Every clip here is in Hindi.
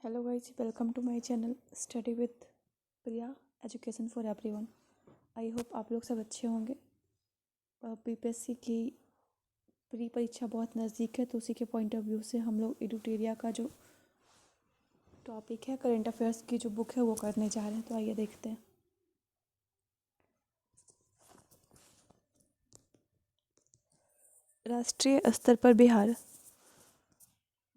Hello guys, welcome to my channel Study with Priya education for everyone. I hope आप लोग सब अच्छे होंगे। पीपीएससी की प्री परीक्षा बहुत नज़दीक है, तो उसी के पॉइंट ऑफ व्यू से हम लोग एडुटेरिया का जो टॉपिक है करंट अफेयर्स की जो बुक है वो करने जा रहे हैं। तो आइए देखते हैं। राष्ट्रीय स्तर पर बिहार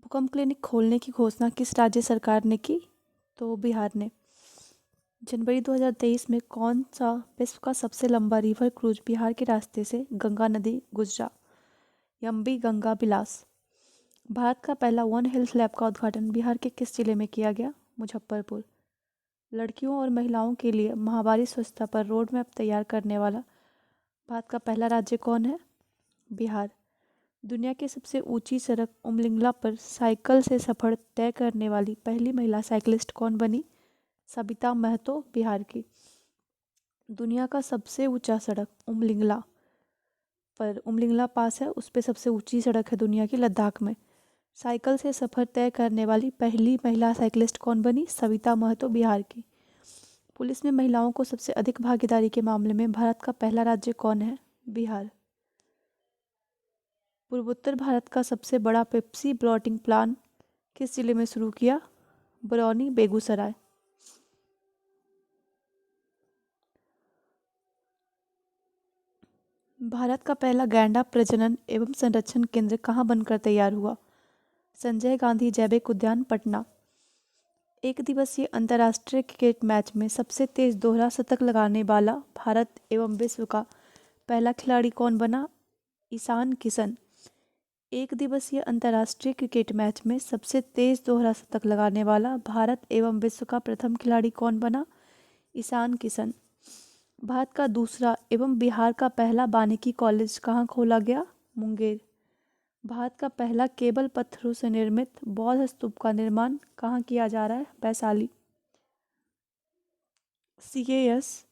भूकंप क्लिनिक खोलने की घोषणा किस राज्य सरकार ने की? तो बिहार ने। जनवरी 2023 में कौन सा विश्व का सबसे लंबा रिवर क्रूज बिहार के रास्ते से गंगा नदी गुजरा? यम्बी गंगा बिलास। भारत का पहला वन हेल्थ लैब का उद्घाटन बिहार के किस जिले में किया गया? मुजफ्फरपुर। लड़कियों और महिलाओं के लिए माहवारी स्वच्छता पर रोड मैप तैयार करने वाला भारत का पहला राज्य कौन है? बिहार। दुनिया की सबसे ऊंची सड़क उमलिंगला पर साइकिल से सफर तय करने वाली पहली महिला साइकिलिस्ट कौन बनी? सबिता महतो, बिहार की। दुनिया का सबसे ऊंचा सड़क उमलिंगला पास है, उस पे सबसे ऊंची सड़क है दुनिया की, लद्दाख में। साइकिल से सफर तय करने वाली पहली महिला साइकिलिस्ट कौन बनी? सविता महतो, बिहार की। पुलिस में महिलाओं को सबसे अधिक भागीदारी के मामले में भारत का पहला राज्य कौन है? बिहार। पूर्वोत्तर भारत का सबसे बड़ा पेप्सी ब्लॉटिंग प्लांट किस जिले में शुरू किया? बरौनी, बेगूसराय। भारत का पहला गैंडा प्रजनन एवं संरक्षण केंद्र कहाँ बनकर तैयार हुआ? संजय गांधी जैविक उद्यान, पटना। एक दिवसीय अंतर्राष्ट्रीय क्रिकेट मैच में सबसे तेज दोहरा शतक लगाने वाला भारत एवं विश्व का पहला खिलाड़ी कौन बना? ईशान किशन। एक दिवसीय अंतर्राष्ट्रीय क्रिकेट मैच में सबसे तेज दोहरा शतक लगाने वाला भारत एवं विश्व का प्रथम खिलाड़ी कौन बना? ईशान किशन। भारत का दूसरा एवं बिहार का पहला वानिकी कॉलेज कहाँ खोला गया? मुंगेर। भारत का पहला केबल पत्थरों से निर्मित बौद्ध स्तूप का निर्माण कहाँ किया जा रहा है? Vaishali. CAS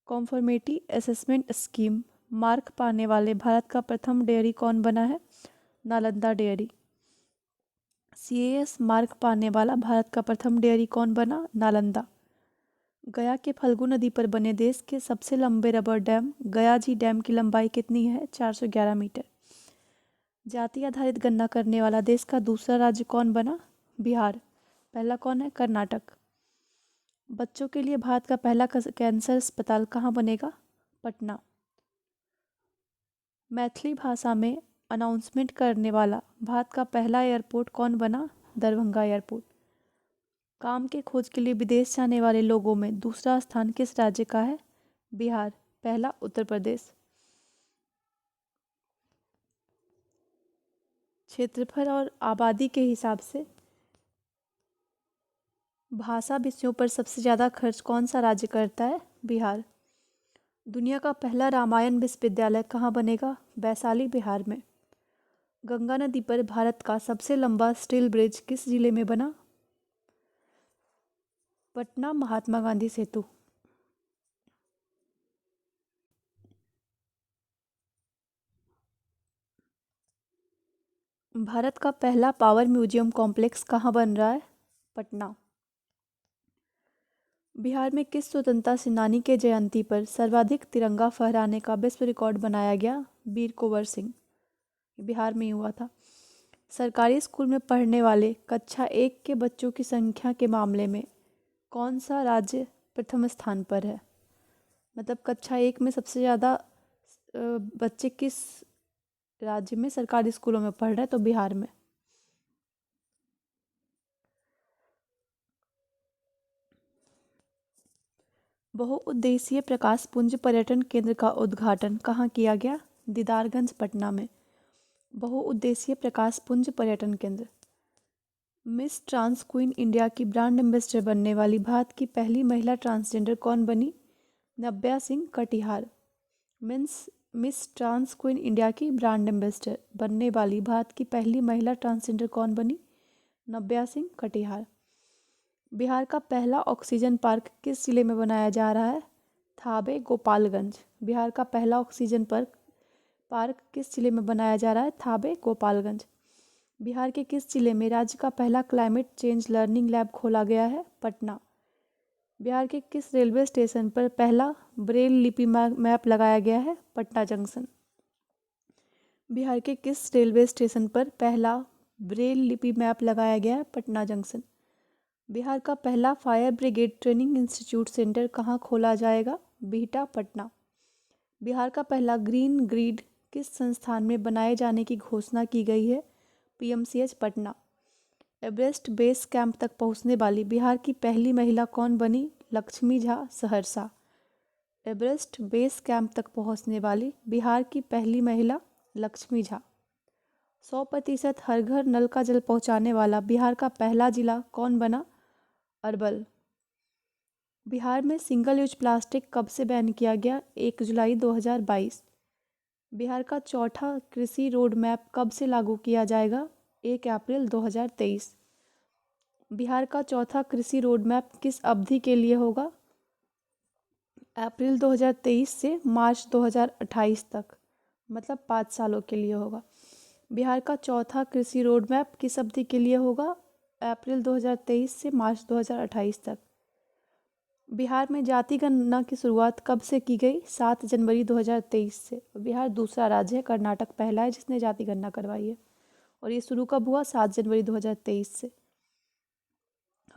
conformity assessment scheme mark पाने वाले भारत का प्रथम डेयरी कौन बना है? नालंदा डेयरी। CAS मार्क पाने वाला भारत का प्रथम डेयरी कौन बना? नालंदा। गया के फल्गु नदी पर बने देश के सबसे लंबे रबर डैम गयाजी डैम की लंबाई कितनी है? 411 मीटर। जाति आधारित गणना करने वाला देश का दूसरा राज्य कौन बना? बिहार। पहला कौन है? कर्नाटक। बच्चों के लिए भारत का पहला कैंसर अस्पताल कहाँ बनेगा? पटना। मैथिली भाषा में अनाउंसमेंट करने वाला भारत का पहला एयरपोर्ट कौन बना? दरभंगा एयरपोर्ट। काम के खोज के लिए विदेश जाने वाले लोगों में दूसरा स्थान किस राज्य का है? बिहार। पहला उत्तर प्रदेश। क्षेत्रफल और आबादी के हिसाब से भाषा विषयों पर सबसे ज़्यादा खर्च कौन सा राज्य करता है? बिहार। दुनिया का पहला रामायण विश्वविद्यालय कहाँ बनेगा? वैशाली, बिहार में। गंगा नदी पर भारत का सबसे लंबा स्टील ब्रिज किस जिले में बना? पटना, महात्मा गांधी सेतु। भारत का पहला पावर म्यूजियम कॉम्प्लेक्स कहाँ बन रहा है? पटना। बिहार में किस स्वतंत्रता सेनानी के जयंती पर सर्वाधिक तिरंगा फहराने का विश्व रिकॉर्ड बनाया गया? वीर कुंवर सिंह। बिहार में ही हुआ था। सरकारी स्कूल में पढ़ने वाले कक्षा 1 के बच्चों की संख्या के मामले में कौन सा राज्य प्रथम स्थान पर है? मतलब कक्षा 1 में सबसे ज़्यादा बच्चे किस राज्य में सरकारी स्कूलों में पढ़ रहे हैं? तो बिहार में। बहुउद्देशीय प्रकाश पुंज पर्यटन केंद्र का उद्घाटन कहाँ किया गया? दीदारगंज, पटना में। बहुउद्देशीय प्रकाश पुंज पर्यटन केंद्र। मिस ट्रांस क्वीन इंडिया की ब्रांड एम्बेसडर बनने वाली भारत की पहली महिला ट्रांसजेंडर कौन बनी? Navya Singh, Katihar. Miss trans queen India की ब्रांड एम्बेसडर बनने वाली भारत की पहली महिला ट्रांसजेंडर कौन बनी? नव्या सिंह, कटिहार। बिहार का पहला ऑक्सीजन पार्क किस जिले में बनाया जा रहा है? थावे, गोपालगंज। बिहार का पहला ऑक्सीजन पार्क किस जिले में बनाया जा रहा है? थावे, गोपालगंज। बिहार के किस जिले में राज्य का पहला क्लाइमेट चेंज लर्निंग लैब खोला गया है? पटना। बिहार के किस रेलवे स्टेशन पर पहला ब्रेल लिपि मैप लगाया गया है? पटना जंक्शन। बिहार के किस रेलवे स्टेशन पर पहला ब्रेल लिपि मैप लगाया गया है? पटना जंक्शन। बिहार का पहला fire brigade training institute centre कहाँ खोला जाएगा? बिहटा, पटना। बिहार का पहला ग्रीन ग्रिड किस संस्थान में बनाए जाने की घोषणा की गई है? PMCH, Patna. Everest base camp तक पहुंचने वाली बिहार की पहली महिला कौन बनी? Lakshmi Jha, Saharsa. Everest base camp तक पहुंचने वाली बिहार की पहली महिला लक्ष्मी झा। 100% हर घर नल का जल पहुंचाने वाला बिहार का पहला जिला कौन बना? अरवल। बिहार में सिंगल यूज प्लास्टिक कब से बैन किया गया? 1 जुलाई 2022। बिहार का चौथा कृषि रोड मैप कब से लागू किया जाएगा? 1 अप्रैल 2023। बिहार का चौथा कृषि रोड मैप किस अवधि के लिए होगा? अप्रैल 2023 से मार्च 2028 तक, मतलब 5 सालों के लिए होगा। बिहार का चौथा कृषि रोड मैप किस अवधि के लिए होगा? अप्रैल 2023 से मार्च 2028 तक। बिहार में जाति गणना की शुरुआत कब से की गई? 7 जनवरी 2023 से। बिहार दूसरा राज्य है, कर्नाटक पहला है जिसने जाति गणना करवाई है। और ये शुरू कब हुआ? 7 जनवरी 2023 से।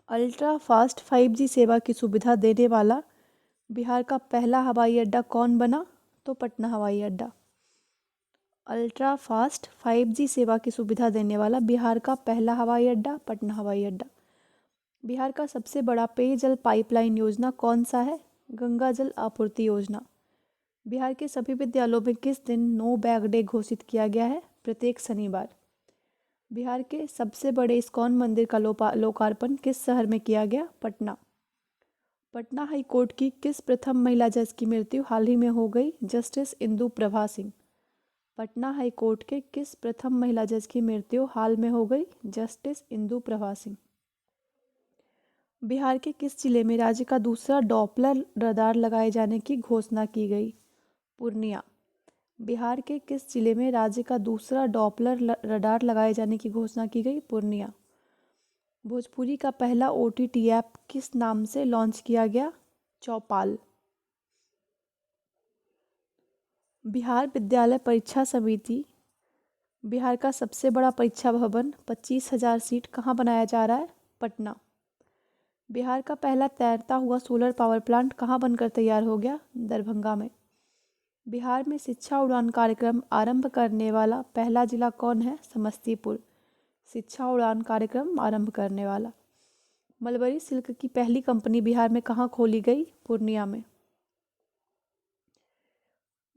अल्ट्रा फास्ट 5G सेवा की सुविधा देने वाला बिहार का पहला हवाई अड्डा कौन बना? तो पटना हवाई अड्डा। अल्ट्रा फास्ट 5G सेवा की सुविधा देने वाला बिहार का पहला हवाई अड्डा पटना हवाई अड्डा। बिहार का सबसे बड़ा पेयजल पाइपलाइन योजना कौन सा है? गंगा जल आपूर्ति योजना। बिहार के सभी विद्यालयों में किस दिन नो बैग डे घोषित किया गया है? प्रत्येक शनिवार। बिहार के सबसे बड़े इस्कॉन मंदिर का लोकार्पण किस शहर में किया गया? पटना। पटना हाई कोर्ट की किस प्रथम महिला जज की मृत्यु हाल ही में हो गई? Justice Indu Prabha Singh. Patna high court के किस प्रथम महिला जज की मृत्यु हाल में हो गई? जस्टिस इंदु प्रभा सिंह। बिहार के किस जिले में राज्य का दूसरा डॉपलर रडार लगाए जाने की घोषणा की गई? पूर्णिया। बिहार के किस जिले में राज्य का दूसरा डॉपलर रडार लगाए जाने की घोषणा की गई? पूर्णिया। भोजपुरी का पहला OTT ऐप किस नाम से लॉन्च किया गया? चौपाल। बिहार विद्यालय परीक्षा समिति बिहार का सबसे बड़ा परीक्षा भवन 25,000 सीट कहाँ बनाया जा रहा है? पटना। बिहार का पहला तैरता हुआ सोलर पावर प्लांट कहाँ बनकर तैयार हो गया? दरभंगा में। बिहार में शिक्षा उड़ान कार्यक्रम आरंभ करने वाला पहला जिला कौन है? समस्तीपुर। शिक्षा उड़ान कार्यक्रम आरंभ करने वाला। मलबरी सिल्क की पहली कंपनी बिहार में कहाँ खोली गई? पूर्णिया में।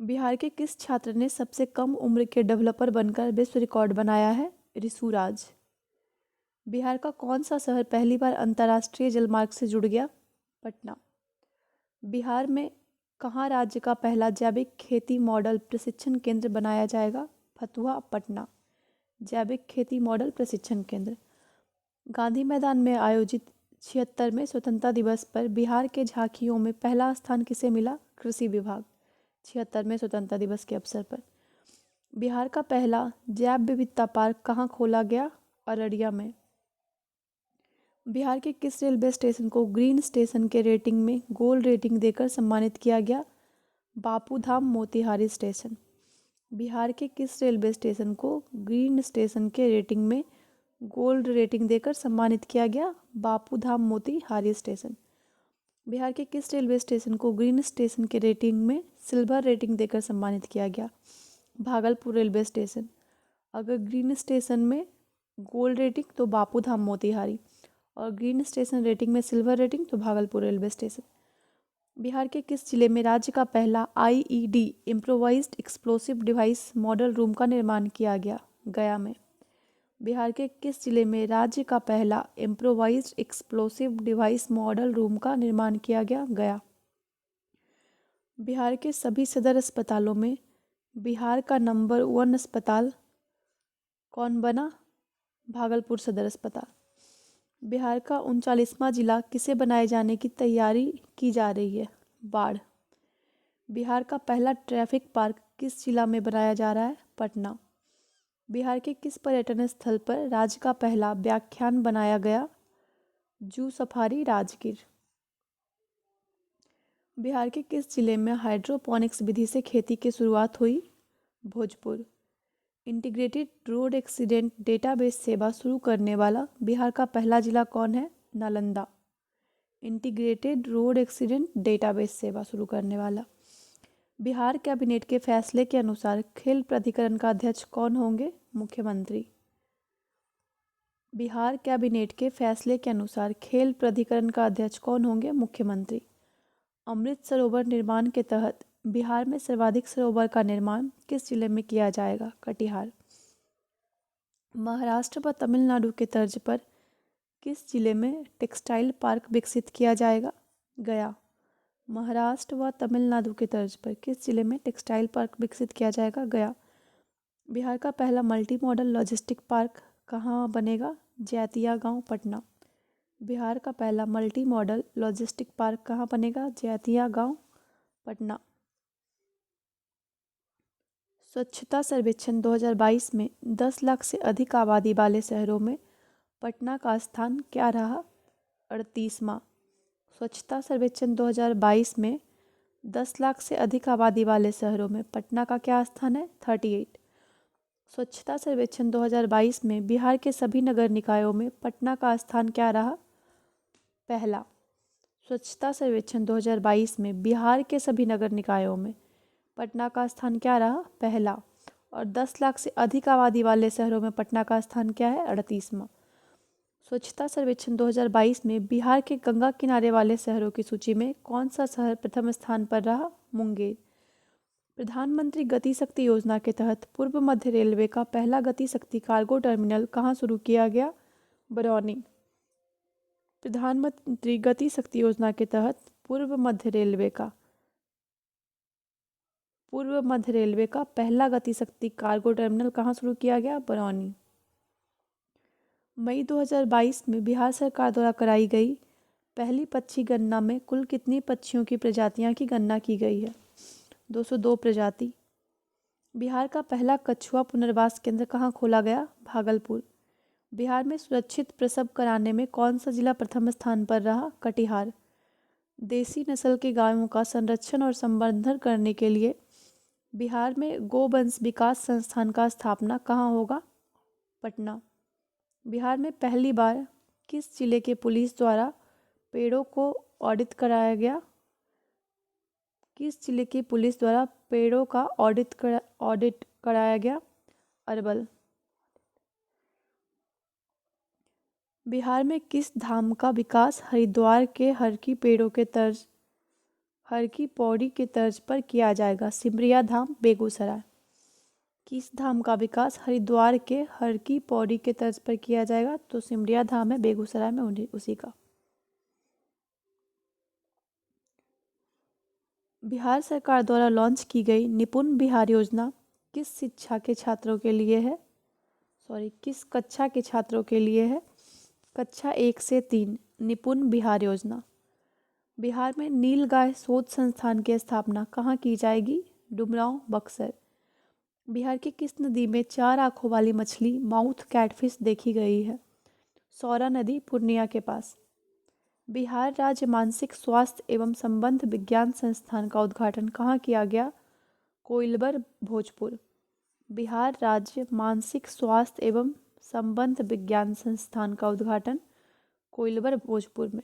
बिहार के किस छात्र ने सबसे कम उम्र के डेवलपर बनकर विश्व रिकॉर्ड बनाया है? ऋषुराज। बिहार का कौन सा शहर पहली बार अंतर्राष्ट्रीय जलमार्ग से जुड़ गया? पटना। बिहार में कहाँ राज्य का पहला जैविक खेती मॉडल प्रशिक्षण केंद्र बनाया जाएगा? फतुहा, पटना। जैविक खेती मॉडल प्रशिक्षण केंद्र। गांधी मैदान में आयोजित 76वें स्वतंत्रता दिवस पर बिहार के झांकियों में पहला स्थान किसे मिला? कृषि विभाग। 76वें स्वतंत्रता दिवस के अवसर पर। बिहार का पहला जैव विविधता पार्क कहाँ खोला गया? अररिया में। बिहार के किस रेलवे स्टेशन को ग्रीन स्टेशन के रेटिंग में गोल्ड रेटिंग देकर सम्मानित किया गया? बापूधाम मोतिहारी स्टेशन। बिहार के किस रेलवे स्टेशन को ग्रीन स्टेशन के रेटिंग में गोल्ड रेटिंग देकर सम्मानित किया गया? बापूधाम मोतिहारी स्टेशन। बिहार के किस रेलवे स्टेशन को ग्रीन स्टेशन के रेटिंग में सिल्वर रेटिंग देकर सम्मानित किया गया? Bhagalpur railway station. अगर ग्रीन स्टेशन में गोल्ड रेटिंग तो बापूधाम मोतिहारी, और ग्रीन स्टेशन रेटिंग में सिल्वर रेटिंग तो भागलपुर रेलवे स्टेशन। बिहार के किस जिले में राज्य का पहला IED improvised explosive device model room का निर्माण किया गया? गया में। बिहार के किस जिले में राज्य का पहला improvised explosive device model room का निर्माण किया गया? गया। बिहार के सभी सदर अस्पतालों में बिहार का नंबर 1 अस्पताल कौन बना? भागलपुर सदर अस्पताल। बिहार का 39वां जिला किसे बनाए जाने की तैयारी की जा रही है? बाढ़। बिहार का पहला ट्रैफिक पार्क किस जिला में बनाया जा रहा है? पटना। बिहार के किस पर्यटन स्थल पर राज्य का पहला व्याख्यान बनाया गया? Zoo safari Rajgir. बिहार के किस जिले में हाइड्रोपोनिक्स विधि से खेती की शुरुआत हुई? Bhojpur. Integrated road accident database सेवा शुरू करने वाला बिहार का पहला जिला कौन है? Nalanda. Integrated road accident database सेवा शुरू करने वाला। बिहार कैबिनेट के फैसले के अनुसार खेल प्राधिकरण का अध्यक्ष कौन होंगे? मुख्यमंत्री। बिहार कैबिनेट के फैसले के अनुसार खेल प्राधिकरण का अध्यक्ष कौन होंगे? मुख्यमंत्री। अमृत सरोवर निर्माण के तहत बिहार में सर्वाधिक सरोवर का निर्माण किस जिले में किया जाएगा? कटिहार। महाराष्ट्र व तमिलनाडु के तर्ज पर किस जिले में टेक्सटाइल पार्क विकसित किया जाएगा? गया। महाराष्ट्र व तमिलनाडु के तर्ज पर किस जिले में टेक्सटाइल पार्क विकसित किया जाएगा? गया। बिहार का पहला मल्टी मॉडल लॉजिस्टिक पार्क कहाँ बनेगा? जैतिया गांव, पटना। बिहार का पहला मल्टी मॉडल लॉजिस्टिक पार्क कहाँ बनेगा? जैतिया गांव, पटना। स्वच्छता सर्वेक्षण 2022 में 10 लाख से अधिक आबादी वाले शहरों में पटना का स्थान क्या रहा? 38वां। स्वच्छता सर्वेक्षण 2022 में 10 लाख से अधिक आबादी वाले शहरों में पटना का क्या स्थान है? 38। स्वच्छता सर्वेक्षण 2022 में बिहार के सभी नगर निकायों में पटना का स्थान क्या रहा? पहला। स्वच्छता सर्वेक्षण 2022 में बिहार के सभी नगर निकायों में पटना का स्थान क्या रहा? पहला। और 10 लाख से अधिक आबादी वाले शहरों में पटना का स्थान क्या है? 38वां। स्वच्छता सर्वेक्षण 2022 में बिहार के गंगा किनारे वाले शहरों की सूची में कौन सा शहर प्रथम स्थान पर रहा? मुंगेर। प्रधानमंत्री गति शक्ति योजना के तहत पूर्व मध्य रेलवे का पहला गति शक्ति कार्गो टर्मिनल कहाँ शुरू किया गया? बरौनी। प्रधानमंत्री गति शक्ति योजना के तहत पूर्व मध्य रेलवे का पहला गति शक्ति कार्गो टर्मिनल कहाँ शुरू किया गया? बरौनी। मई 2022 में बिहार सरकार द्वारा कराई गई पहली पक्षी गणना में कुल कितनी पक्षियों की प्रजातियां की गणना की गई है? 202 प्रजाति। बिहार का पहला कछुआ पुनर्वास केंद्र कहाँ खोला गया? भागलपुर। बिहार में सुरक्षित प्रसव कराने में कौन सा जिला प्रथम स्थान पर रहा? कटिहार। देसी नस्ल के गायों का संरक्षण और संवर्धन करने के लिए बिहार में गोवंश विकास संस्थान का स्थापना कहाँ होगा? पटना। बिहार में पहली बार किस जिले के पुलिस द्वारा पेड़ों को ऑडिट कराया गया? किस जिले की पुलिस द्वारा पेड़ों का ऑडिट कराया गया? अरवल। बिहार में किस धाम का विकास हरिद्वार के हर की पौड़ी के तर्ज पर किया जाएगा? सिमरिया धाम, बेगूसराय। किस धाम का विकास हरिद्वार के हर की पौड़ी के तर्ज पर किया जाएगा? तो सिमरिया धाम है बेगूसराय में, उसी का। बिहार सरकार द्वारा लॉन्च की गई निपुण बिहार योजना किस कक्षा के छात्रों के लिए है? कक्षा 1 से 3। निपुण बिहार योजना। बिहार में नीलगाय शोध संस्थान की स्थापना कहाँ की जाएगी? डुमरांव, बक्सर। बिहार की किस नदी में 4 आंखों वाली मछली माउथ कैटफिश देखी गई है? सौरा नदी, पूर्णिया के पास। बिहार राज्य मानसिक स्वास्थ्य एवं संबंध विज्ञान संस्थान का उद्घाटन कहाँ किया गया? कोइलबर, भोजपुर। बिहार राज्य मानसिक स्वास्थ्य एवं संबंध विज्ञान संस्थान का उद्घाटन कोइलबर, भोजपुर में।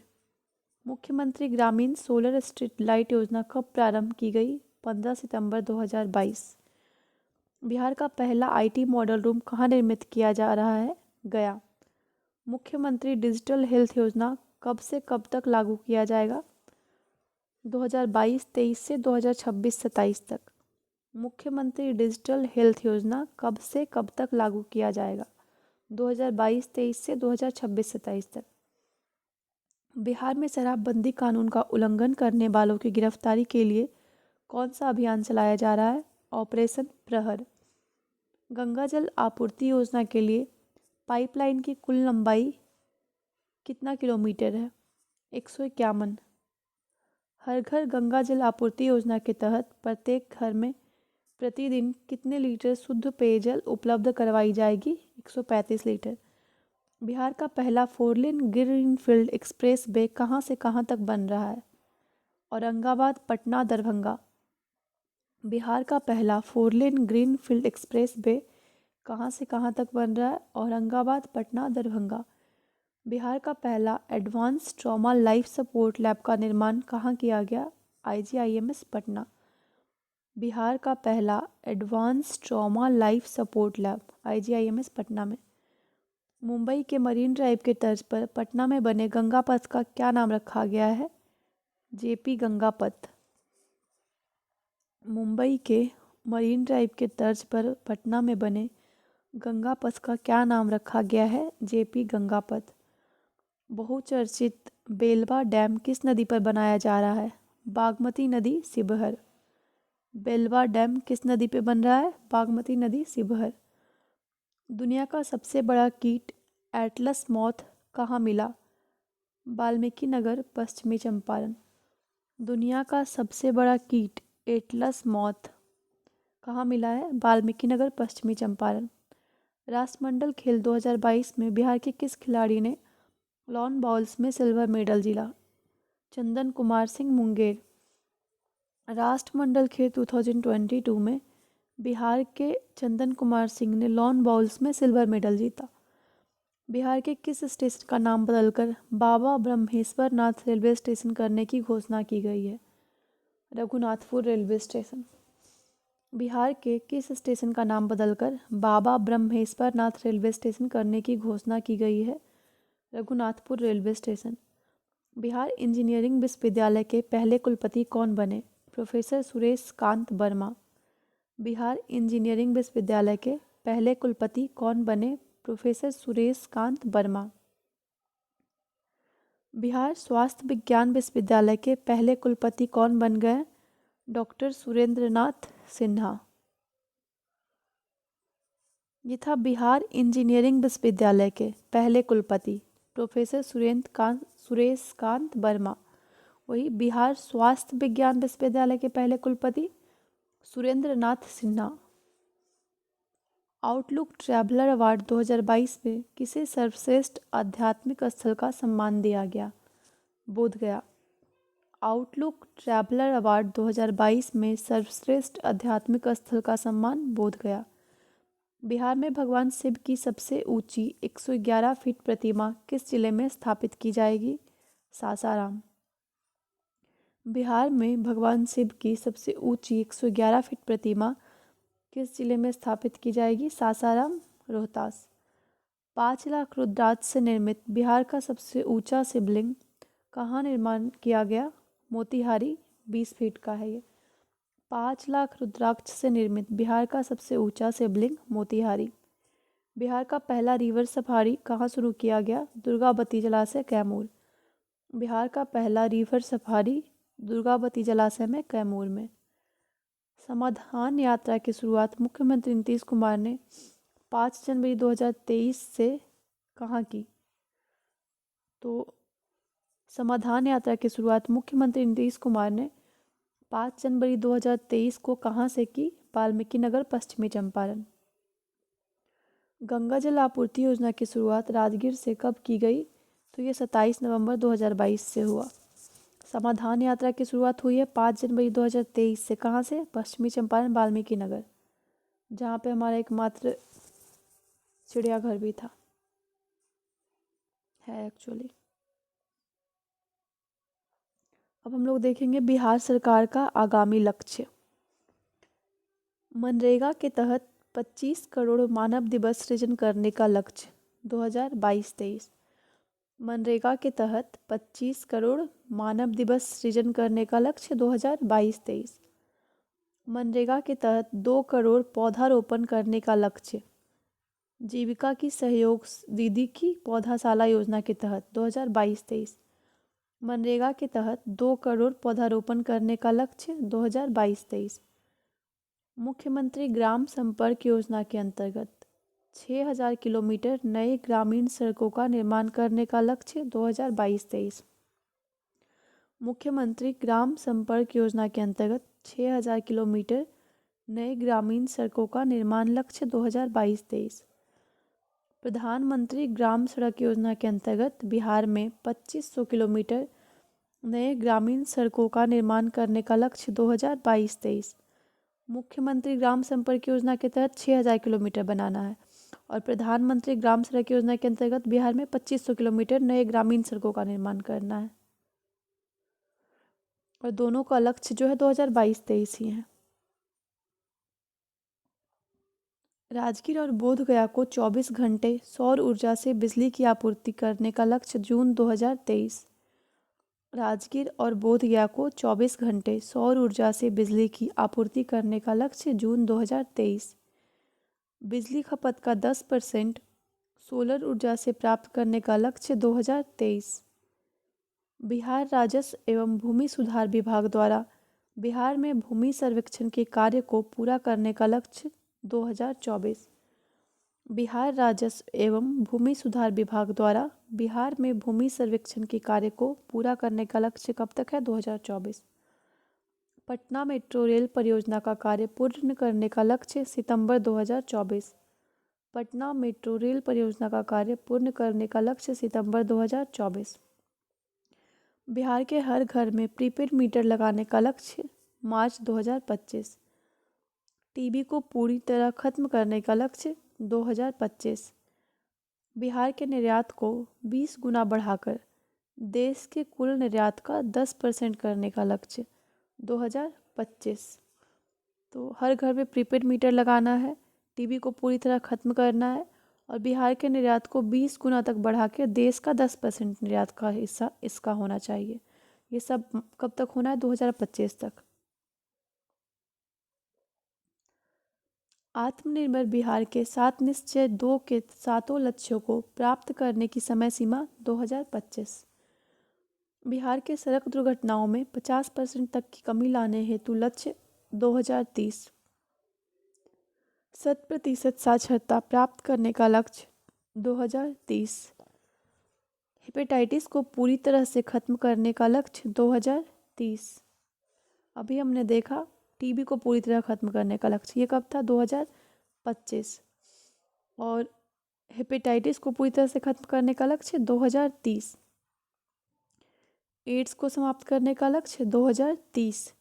मुख्यमंत्री ग्रामीण सोलर स्ट्रीट लाइट योजना कब प्रारंभ की गई? 15 सितंबर 2022। बिहार का पहला आईटी मॉडल रूम कहाँ निर्मित किया जा रहा है? गया। मुख्यमंत्री डिजिटल हेल्थ योजना कब से कब तक लागू किया जाएगा? 2022-23 से 2026-27 तक। मुख्यमंत्री डिजिटल हेल्थ योजना कब से कब तक लागू किया जाएगा? 2022-23 से 2026-27 तक। बिहार में शराबबंदी कानून का उल्लंघन करने वालों की गिरफ्तारी के लिए कौन सा अभियान चलाया जा रहा है? ऑपरेशन प्रहर। गंगा जल आपूर्ति योजना के लिए पाइपलाइन की कुल लंबाई कितना किलोमीटर है? 151। हर घर गंगा जल आपूर्ति योजना के तहत प्रत्येक घर में प्रतिदिन कितने लीटर शुद्ध पेयजल उपलब्ध करवाई जाएगी? 135 लीटर। बिहार का पहला 4 लेन ग्रीनफील्ड एक्सप्रेस वे कहाँ से कहाँ तक बन रहा है? औरंगाबाद, पटना, दरभंगा। बिहार का पहला 4 लेन ग्रीनफील्ड एक्सप्रेस वे कहाँ से कहाँ तक बन रहा है? औरंगाबाद, पटना, दरभंगा। बिहार का पहला advance trauma life support lab का निर्माण कहाँ किया गया? IGIMS पटना। बिहार का पहला advance trauma life support lab IGIMS Patna में। मुंबई के मरीन ड्राइव के तर्ज पर पटना में बने गंगा पथ का क्या नाम रखा गया है? JP गंगा पथ। मुंबई के मरीन ड्राइव के तर्ज पर पटना में बने गंगा पथ का क्या नाम रखा गया है? JP गंगा पथ। बहुचर्चित बेलवा डैम किस नदी पर बनाया जा रहा है? बागमती नदी, शिवहर। बेलवा डैम किस नदी पे बन रहा है? बागमती नदी, शिवहर। दुनिया का सबसे बड़ा कीट एटलस मॉथ कहाँ मिला? वाल्मीकि नगर, पश्चिमी चंपारण। दुनिया का सबसे बड़ा कीट एटलस मॉथ कहाँ मिला है? वाल्मीकि नगर, पश्चिमी चंपारण। राष्ट्रमंडल खेल 2022 में बिहार के किस खिलाड़ी ने लॉन बॉल्स में सिल्वर मेडल जीता? चंदन कुमार सिंह, मुंगेर। राष्ट्रमंडल खेल 2022 में बिहार के चंदन कुमार सिंह ने लॉन बॉल्स में सिल्वर मेडल जीता। बिहार के किस स्टेशन का नाम बदलकर बाबा ब्रह्मेश्वर नाथ रेलवे स्टेशन करने की घोषणा की गई है? Raghunathpur railway station. बिहार के किस स्टेशन का नाम बदलकर बाबा ब्रह्मेश्वर नाथ रेलवे स्टेशन करने की घोषणा की गई है? Raghunathpur railway station. Bihar engineering विश्वविद्यालय के पहले कुलपति कौन बने? प्रोफेसर सुरेश कांत वर्मा। बिहार इंजीनियरिंग विश्वविद्यालय के पहले कुलपति कौन बने? प्रोफेसर सुरेश कांत वर्मा। बिहार स्वास्थ्य विज्ञान विश्वविद्यालय के पहले कुलपति कौन बन गए? डॉक्टर सुरेंद्र नाथ सिन्हा। ये था बिहार इंजीनियरिंग विश्वविद्यालय के पहले कुलपति प्रोफेसर सुरेश कांत वर्मा। वही बिहार स्वास्थ्य विज्ञान विश्वविद्यालय के पहले कुलपति Surendra Nath Sinha. Outlook traveller award 2022 में किसे सर्वश्रेष्ठ आध्यात्मिक स्थल का सम्मान दिया गया? बोधगया। आउटलुक ट्रैवलर अवार्ड 2022 में सर्वश्रेष्ठ आध्यात्मिक स्थल का सम्मान बोधगया। बिहार में भगवान शिव की सबसे ऊंची 111 फीट प्रतिमा किस जिले में स्थापित की जाएगी? सासाराम। बिहार में भगवान शिव की सबसे ऊंची 111 फीट प्रतिमा किस जिले में स्थापित की जाएगी? सासाराम, रोहतास। 5 लाख रुद्राक्ष से निर्मित बिहार का सबसे ऊंचा शिवलिंग कहाँ निर्माण किया गया? मोतिहारी, 20 फीट का है ये। 5 लाख रुद्राक्ष से निर्मित बिहार का सबसे ऊंचा शिवलिंग मोतिहारी। बिहार का पहला रिवर सफारी कहाँ शुरू किया गया? दुर्गावती जलाशय, कैमूर। बिहार का पहला रिवर सफारी दुर्गावती जलाशय में, कैमूर में। समाधान यात्रा की शुरुआत मुख्यमंत्री नीतीश कुमार ने 5 जनवरी 2023 से कहाँ की? तो समाधान यात्रा की शुरुआत मुख्यमंत्री नीतीश कुमार ने 5 जनवरी 2023 को कहाँ से की? वाल्मीकि नगर, पश्चिमी चंपारण। गंगा जल आपूर्ति योजना की शुरुआत राजगीर से कब की गई? तो ये 27 नवंबर 2022 से हुआ। समाधान यात्रा की शुरुआत हुई है 5 जनवरी 2023 से। कहाँ से? पश्चिमी चंपारण, वाल्मीकि नगर, जहाँ पे हमारा एकमात्र चिड़ियाघर भी था, है एक्चुअली। अब हम लोग देखेंगे बिहार सरकार का आगामी लक्ष्य। मनरेगा के तहत 25 करोड़ मानव दिवस सृजन करने का लक्ष्य 2022-23। मनरेगा के तहत 25 करोड़ मानव दिवस सृजन करने का लक्ष्य 2022-23। मनरेगा के तहत 2 करोड़ पौधारोपण करने का लक्ष्य जीविका की सहयोग दीदी की पौधाशाला योजना के तहत 2022-23। मनरेगा के तहत 2 करोड़ पौधारोपण करने का लक्ष्य 2022-23। मुख्यमंत्री ग्राम संपर्क योजना के अंतर्गत 6000 किलोमीटर नए ग्रामीण सड़कों का निर्माण करने का लक्ष्य 2022-23। मुख्यमंत्री ग्राम संपर्क योजना के अंतर्गत 6000 किलोमीटर नए ग्रामीण सड़कों का निर्माण लक्ष्य 2022-23। प्रधानमंत्री ग्राम सड़क योजना के अंतर्गत बिहार में 2500 किलोमीटर नए ग्रामीण सड़कों का निर्माण करने का लक्ष्य 2022-23। मुख्यमंत्री ग्राम संपर्क योजना के तहत 6000 किलोमीटर बनाना है और प्रधानमंत्री ग्राम सड़क योजना के अंतर्गत बिहार में 2500 किलोमीटर नए ग्रामीण सड़कों का निर्माण करना है और दोनों का लक्ष्य जो है 2022-23 ही है। राजगीर और बोधगया को 24 घंटे सौर ऊर्जा से बिजली की आपूर्ति करने का लक्ष्य जून 2023। राजगीर और बोधगया को 24 घंटे सौर ऊर्जा से बिजली की आपूर्ति करने का लक्ष्य जून 2023। बिजली खपत का 10% सोलर ऊर्जा से प्राप्त करने का लक्ष्य 2023। बिहार राजस्व एवं भूमि सुधार विभाग द्वारा बिहार में भूमि सर्वेक्षण के कार्य को पूरा करने का लक्ष्य 2024। बिहार राजस्व एवं भूमि सुधार विभाग द्वारा बिहार में भूमि सर्वेक्षण के कार्य को पूरा करने का लक्ष्य कब तक है? 2024। पटना मेट्रो रेल परियोजना का कार्य पूर्ण करने का लक्ष्य सितंबर 2024। पटना मेट्रो रेल परियोजना का कार्य पूर्ण करने का लक्ष्य सितंबर 2024। बिहार के हर घर में प्रीपेड मीटर लगाने का लक्ष्य मार्च 2025। टीबी को पूरी तरह खत्म करने का लक्ष्य 2025। बिहार के निर्यात को 20 गुना बढ़ाकर देश के कुल निर्यात का 10% करने का लक्ष्य 2025। तो हर घर में प्रीपेड मीटर लगाना है, टीबी को पूरी तरह खत्म करना है और बिहार के निर्यात को 20 गुना तक बढ़ा के देश का 10% निर्यात का हिस्सा इसका होना चाहिए। ये सब कब तक होना है? 2025 तक। आत्मनिर्भर बिहार के 7 निश्चय 2 के 7 लक्ष्यों को प्राप्त करने की समय सीमा 2025। बिहार के सड़क दुर्घटनाओं में 50% तक की कमी लाने हेतु लक्ष्य 2030। 100% साक्षरता प्राप्त करने का लक्ष्य 2030। हेपेटाइटिस को पूरी तरह से खत्म करने का लक्ष्य 2030। अभी हमने देखा टीबी को पूरी तरह खत्म करने का लक्ष्य, ये कब था? 2025। और हेपेटाइटिस को पूरी तरह से खत्म करने का लक्ष्य 2030। एड्स को समाप्त करने का लक्ष्य 2030।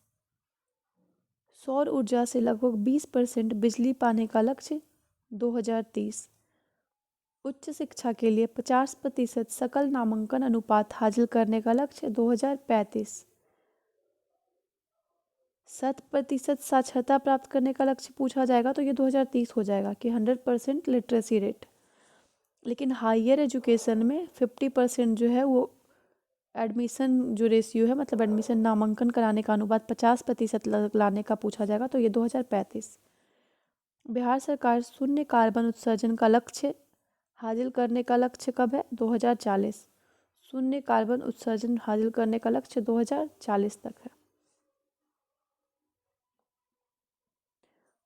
सौर ऊर्जा से लगभग 20% बिजली पाने का लक्ष्य 2030। उच्च शिक्षा के लिए 50% सकल नामांकन अनुपात हासिल करने का लक्ष्य 2035। 100% साक्षरता प्राप्त करने का लक्ष्य पूछा जाएगा तो ये 2030 हो जाएगा कि 100% लिटरेसी रेट। लेकिन हायर एजुकेशन में 50% जो है वो एडमिशन जो रेशियो है, मतलब एडमिशन नामांकन कराने का अनुपात 50% लाने का पूछा जाएगा तो ये 2035। बिहार सरकार शून्य कार्बन उत्सर्जन का लक्ष्य हासिल करने का लक्ष्य कब है? 2040। शून्य कार्बन उत्सर्जन हासिल करने का लक्ष्य 2040 तक है।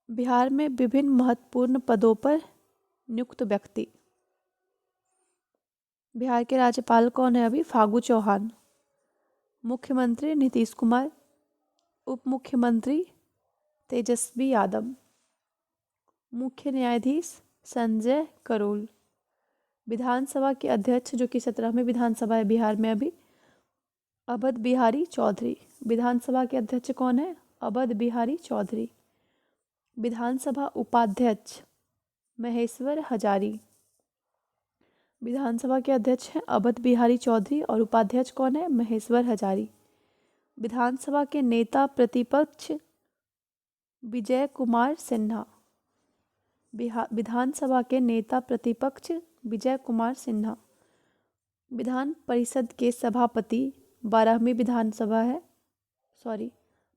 बिहार में विभिन्न महत्वपूर्ण पदों पर नियुक्त व्यक्ति। बिहार के राज्यपाल कौन है अभी? फागू चौहान। मुख्यमंत्री नीतीश कुमार। उप मुख्यमंत्री तेजस्वी यादव। मुख्य न्यायाधीश संजय करोल। विधानसभा के अध्यक्ष जो कि 17वें विधानसभा है बिहार में अभी, अवध बिहारी चौधरी। विधानसभा के अध्यक्ष कौन है? अवध बिहारी चौधरी। विधानसभा उपाध्यक्ष महेश्वर हजारी। विधानसभा के अध्यक्ष हैं अवध बिहारी चौधरी और उपाध्यक्ष कौन है? महेश्वर हजारी। विधानसभा के नेता प्रतिपक्ष विजय कुमार सिन्हा। विधानसभा के नेता प्रतिपक्ष विजय कुमार सिन्हा। विधान परिषद के सभापति 12वीं विधानसभा है,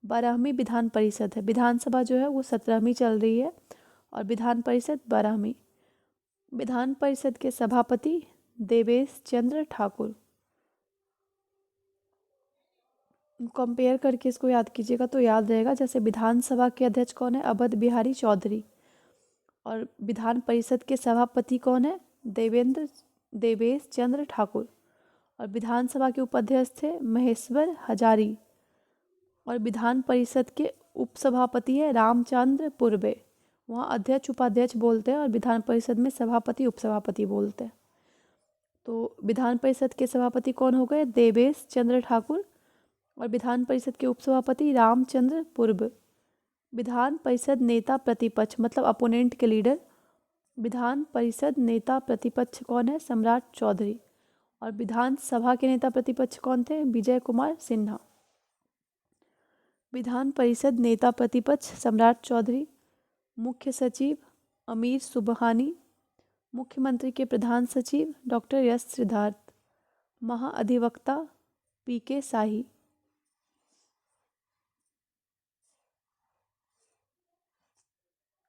12वीं विधान परिषद है। विधानसभा जो है वो 17वीं चल रही है और विधान परिषद 12वीं। विधान परिषद के सभापति देवेश चंद्र ठाकुर। कंपेयर करके इसको याद कीजिएगा तो याद रहेगा। जैसे विधानसभा के अध्यक्ष कौन है? अवध बिहारी चौधरी। और विधान परिषद के सभापति कौन है? देवेश चंद्र ठाकुर। और विधानसभा के उपाध्यक्ष थे महेश्वर हजारी। और विधान परिषद के उपसभापति है रामचंद्र पूर्वे, वहाँ अध्यक्ष उपाध्यक्ष बोलते हैं और विधान परिषद में सभापति उपसभापति बोलते हैं। तो विधान परिषद के सभापति कौन हो गए? देवेश चंद्र ठाकुर, और विधान परिषद के उपसभापति रामचंद्र पूर्व। विधान परिषद नेता प्रतिपक्ष मतलब अपोनेंट के लीडर, विधान परिषद नेता प्रतिपक्ष कौन है? सम्राट चौधरी। और विधानसभा के नेता प्रतिपक्ष कौन थे? विजय कुमार सिन्हा। विधान परिषद नेता प्रतिपक्ष सम्राट चौधरी, मुख्य सचिव अमीर सुबहानी, मुख्यमंत्री के प्रधान सचिव डॉक्टर एस सिद्धार्थ, महाअधिवक्ता पीके शाही।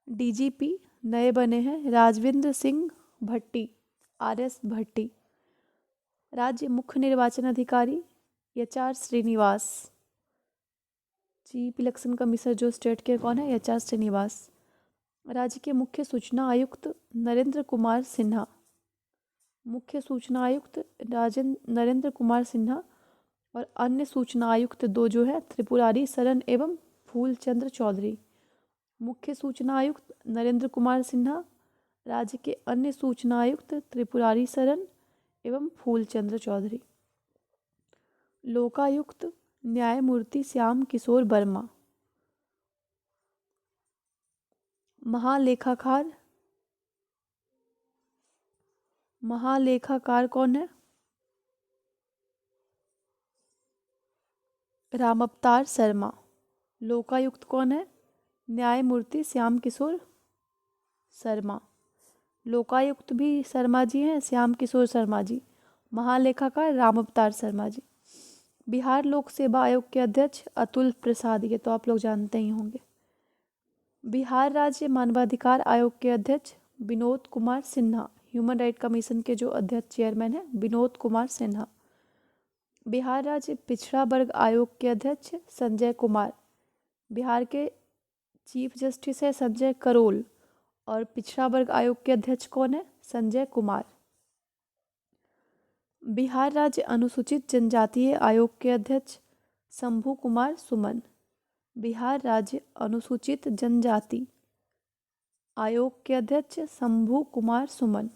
डीजीपी नए बने हैं राजविंद्र सिंह भट्टी, आरएस भट्टी। राज्य मुख्य निर्वाचन अधिकारी HR Srinivas. Chief election commissioner जो स्टेट के कौन है? एचआर श्रीनिवास। राज्य के मुख्य सूचना आयुक्त नरेंद्र कुमार सिन्हा, मुख्य सूचना आयुक्त नरेंद्र कुमार सिन्हा। और अन्य सूचना आयुक्त दो जो है त्रिपुरारी शरण एवं फूलचंद्र चौधरी। मुख्य सूचना आयुक्त नरेंद्र कुमार सिन्हा, राज्य के अन्य सूचना आयुक्त त्रिपुरारी शरण एवं फूलचंद्र चौधरी। लोकायुक्त न्यायमूर्ति श्याम किशोर वर्मा। महालेखाकार कौन है? रामअवतार शर्मा। लोकायुक्त कौन है? न्यायमूर्ति श्याम किशोर शर्मा। लोकायुक्त भी शर्मा जी हैं, श्याम किशोर शर्मा जी। महालेखाकार रामअवतार शर्मा जी। बिहार लोक सेवा आयोग के अध्यक्ष अतुल प्रसाद, ये तो आप लोग जानते ही होंगे। बिहार राज्य मानवाधिकार आयोग के अध्यक्ष Vinod Kumar Sinha, human right commission के जो अध्यक्ष चेयरमैन हैं विनोद कुमार सिन्हा। बिहार राज्य पिछड़ा वर्ग आयोग के अध्यक्ष संजय कुमार। बिहार के चीफ जस्टिस है संजय करोल, और पिछड़ा वर्ग आयोग के अध्यक्ष कौन है? संजय कुमार। बिहार राज्य अनुसूचित जनजातीय आयोग के अध्यक्ष शंभू कुमार सुमन। बिहार राज्य अनुसूचित जनजाति आयोग के अध्यक्ष शंभू कुमार सुमन।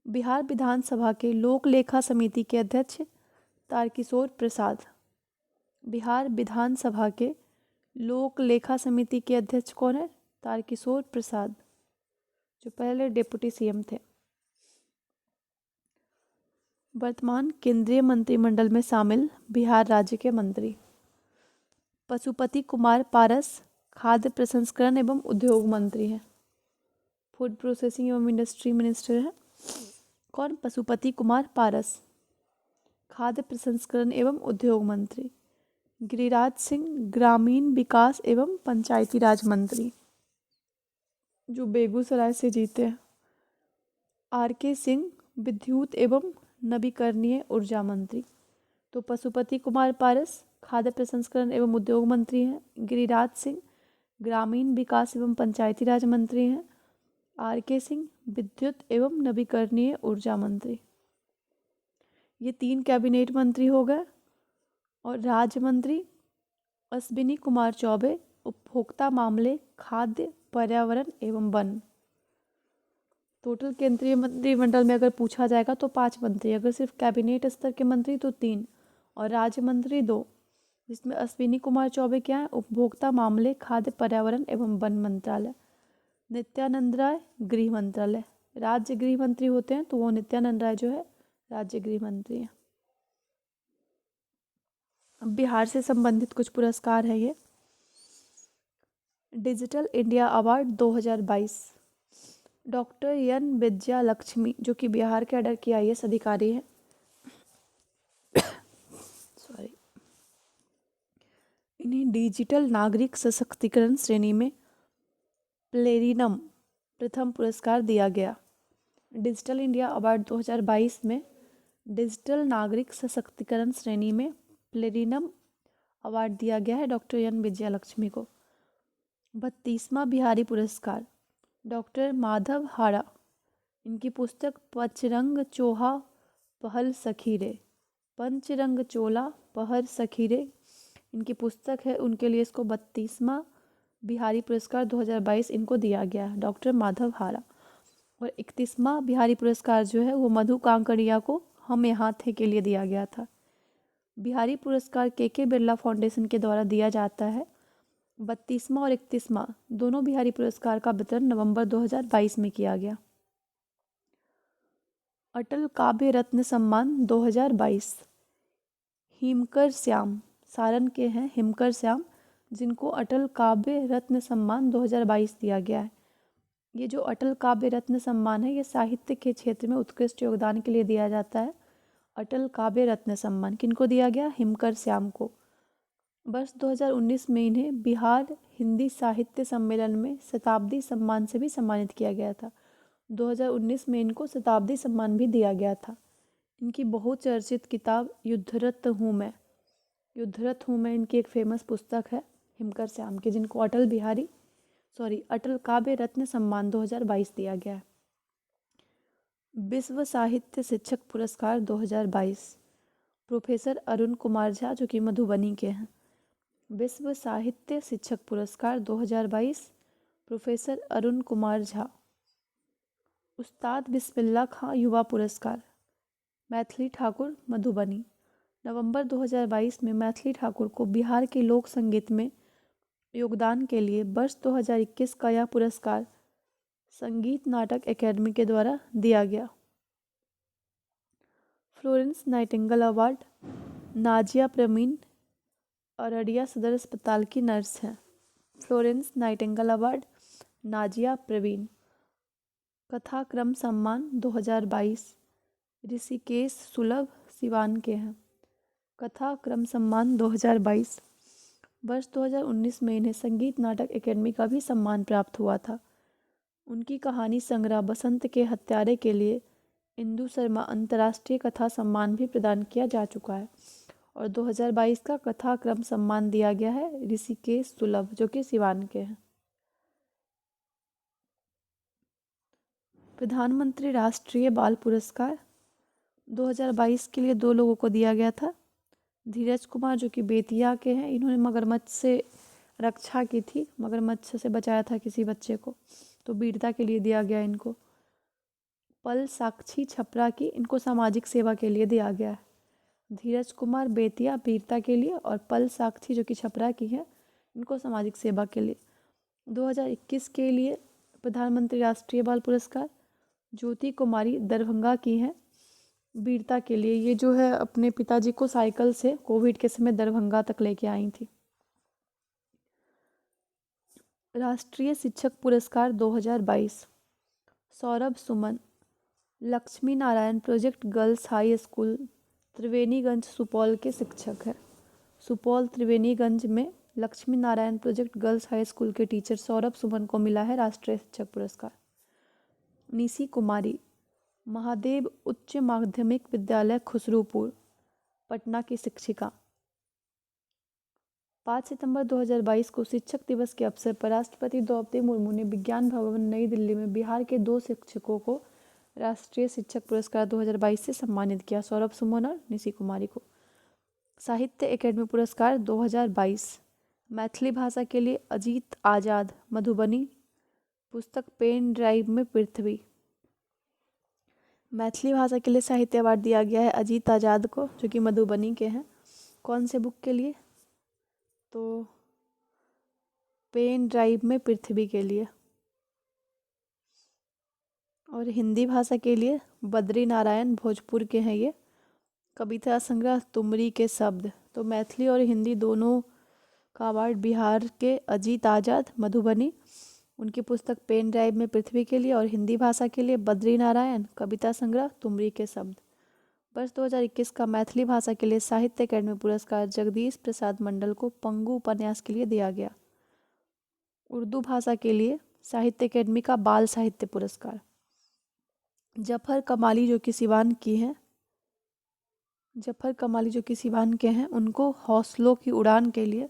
बिहार विधानसभा के लोक लेखा समिति के अध्यक्ष तारकिशोर प्रसाद। बिहार विधानसभा के लोक लेखा समिति के अध्यक्ष कौन है? तारकिशोर प्रसाद, जो पहले डिप्टी सीएम थे। वर्तमान केंद्रीय मंत्रिमंडल में शामिल बिहार राज्य के मंत्री पशुपति कुमार पारस खाद्य प्रसंस्करण एवं उद्योग मंत्री हैं। फूड प्रोसेसिंग एवं इंडस्ट्री मिनिस्टर हैं कौन? पशुपति कुमार पारस। खाद्य प्रसंस्करण एवं उद्योग मंत्री गिरिराज सिंह ग्रामीण विकास एवं पंचायती राज मंत्री, जो बेगूसराय से जीते हैं। आरके सिंह विद्युत एवं नवीकरणीय ऊर्जा मंत्री। तो पशुपति कुमार पारस खाद्य प्रसंस्करण एवं उद्योग मंत्री हैं, गिरिराज सिंह ग्रामीण विकास एवं पंचायती राज मंत्री हैं, आरके सिंह विद्युत एवं नवीकरणीय ऊर्जा मंत्री। ये 3 कैबिनेट मंत्री हो गए। और राज्य मंत्री अश्विनी कुमार चौबे उपभोक्ता मामले खाद्य पर्यावरण एवं वन। टोटल केंद्रीय मंत्रिमंडल में अगर पूछा जाएगा तो 5 मंत्री, अगर सिर्फ कैबिनेट स्तर के मंत्री तो 3 और राज्य मंत्री 2, जिसमें अश्विनी कुमार चौबे क्या है? उपभोक्ता मामले खाद्य पर्यावरण एवं वन मंत्रालय। नित्यानंद राय गृह मंत्रालय। राज्य गृह मंत्री होते हैं तो वो नित्यानंद राय जो है राज्य गृह मंत्री हैं। अब बिहार से संबंधित कुछ पुरस्कार है ये। Digital India award 2022 doctor N Vidya Lakshmi, जो कि बिहार कैडर की आईएएस अधिकारी है। सॉरी। इन्हें डिजिटल नागरिक सशक्तिकरण श्रेणी में प्लेटिनम प्रथम पुरस्कार दिया गया। डिजिटल इंडिया अवार्ड 2022 में डिजिटल नागरिक सशक्तिकरण श्रेणी में प्लेटिनम अवार्ड दिया गया है डॉक्टर एन विजया लक्ष्मी को। 32वां बिहारी पुरस्कार डॉक्टर माधव हाड़ा, इनकी पुस्तक पंचरंग चोला पहल सखीरे इनकी पुस्तक है उनके लिए इसको 32वां बिहारी पुरस्कार 2022 इनको दिया गया है, डॉक्टर माधव हारा। और 31वां बिहारी पुरस्कार जो है वो मधु कांकड़िया को हम यहाँ थे के लिए दिया गया था। बिहारी पुरस्कार के बिरला फाउंडेशन के द्वारा दिया जाता है। 32वां और 31वां दोनों बिहारी पुरस्कार का वितरण नवंबर 2022 में किया गया। अटल काव्य रत्न सम्मान 2022 हिमकर श्याम, सारण के हैं हिमकर श्याम, जिनको अटल काव्य रत्न सम्मान 2022 दिया गया है। ये जो अटल काव्य रत्न सम्मान है ये साहित्य के क्षेत्र में उत्कृष्ट योगदान के लिए दिया जाता है। अटल काव्य रत्न सम्मान किनको दिया गया? हिमकर श्याम को। वर्ष 2019 में इन्हें बिहार हिंदी साहित्य सम्मेलन में शताब्दी सम्मान से भी सम्मानित किया गया था। 2019 में इनको शताब्दी सम्मान भी दिया गया था। इनकी बहुचर्चित किताब युद्धरत हूँ मैं, युद्धरत हूँ मैं इनकी एक फेमस पुस्तक है हिमकर श्याम की, जिनको अटल काव्य रत्न सम्मान 2022 दिया गया है। विश्व साहित्य शिक्षक पुरस्कार 2022 प्रोफेसर अरुण कुमार झा जो कि मधुबनी के हैं। विश्व साहित्य शिक्षक पुरस्कार 2022 प्रोफेसर अरुण कुमार झा। उस्ताद बिस्मिल्लाह खां युवा पुरस्कार मैथिली ठाकुर मधुबनी। नवंबर 2022 में मैथिली ठाकुर को बिहार के लोक संगीत में योगदान के लिए वर्ष 2021 का यह पुरस्कार संगीत नाटक अकेडमी के द्वारा दिया गया। Florence Nightingale award Nazia Praveen Araria सदर अस्पताल की नर्स हैं। Florence Nightingale award Nazia Praveen. Kathakram सम्मान 2022 ऋषिकेश सुलभ सिवान के हैं। कथाक्रम सम्मान 2022 वर्ष 2019 में इन्हें संगीत नाटक अकेडमी का भी सम्मान प्राप्त हुआ था। उनकी कहानी संग्रह बसंत के हत्यारे के लिए इंदु शर्मा अंतर्राष्ट्रीय कथा सम्मान भी प्रदान किया जा चुका है। और 2022 का कथाक्रम सम्मान दिया गया है ऋषिकेश सुलभ जो कि सिवान के हैं। प्रधानमंत्री राष्ट्रीय बाल पुरस्कार 2022 के लिए 2 लोगों को दिया गया था। धीरज कुमार जो कि बेतिया के हैं, इन्होंने मगरमच्छ से रक्षा की थी, मगरमच्छ से बचाया था किसी बच्चे को, तो वीरता के लिए दिया गया इनको। पल साक्षी छपरा की, इनको सामाजिक सेवा के लिए दिया गया है। धीरज कुमार बेतिया वीरता के लिए और पल साक्षी जो कि छपरा की है इनको सामाजिक सेवा के लिए। 2021 के लिए प्रधानमंत्री राष्ट्रीय बाल पुरस्कार ज्योति कुमारी दरभंगा की हैं वीरता के लिए। ये जो है अपने पिताजी को साइकिल से कोविड के समय दरभंगा तक लेके आई थी। राष्ट्रीय शिक्षक पुरस्कार 2022 Saurabh Suman Lakshmi Narayan project girls high school Triveniganj Supaul के शिक्षक हैं। सुपौल त्रिवेणीगंज में Lakshmi Narayan project girls high school के टीचर सौरभ सुमन को मिला है राष्ट्रीय शिक्षक पुरस्कार। निशी कुमारी महादेव उच्च माध्यमिक विद्यालय खुसरूपुर पटना की शिक्षिका। 5 सितंबर 2022 को शिक्षक दिवस के अवसर पर राष्ट्रपति द्रौपदी मुर्मू ने विज्ञान भवन नई दिल्ली में बिहार के 2 शिक्षकों को राष्ट्रीय शिक्षक पुरस्कार 2022 से सम्मानित किया, सौरभ सुमन और निशी कुमारी को। साहित्य अकेडमी पुरस्कार 2022 मैथिली भाषा के लिए अजीत आजाद मधुबनी पुस्तक पेन ड्राइव में पृथ्वी। मैथिली भाषा के लिए साहित्य अवार्ड दिया गया है अजीत आजाद को जो कि मधुबनी के हैं। कौन से बुक के लिए? तो पेन ड्राइव में पृथ्वी के लिए। और हिंदी भाषा के लिए बद्री नारायण भोजपुर के हैं ये। कविता संग्रह तुमरी के शब्द। तो मैथिली और हिंदी दोनों का अवार्ड बिहार के अजीत आजाद मधुबनी उनकी पुस्तक पेन ड्राइव में पृथ्वी के लिए, और हिंदी भाषा के लिए बद्री नारायण कविता संग्रह तुमरी के शब्द। वर्ष 2021 का मैथिली भाषा के लिए साहित्य अकेडमी पुरस्कार जगदीश प्रसाद मंडल को पंगु उपन्यास के लिए दिया गया। उर्दू भाषा के लिए साहित्य अकेडमी का बाल साहित्य पुरस्कार जफर कमाली जो कि सिवान की हैं, जफर कमाली जो कि सिवान के हैं, उनको हौसलों की उड़ान के लिए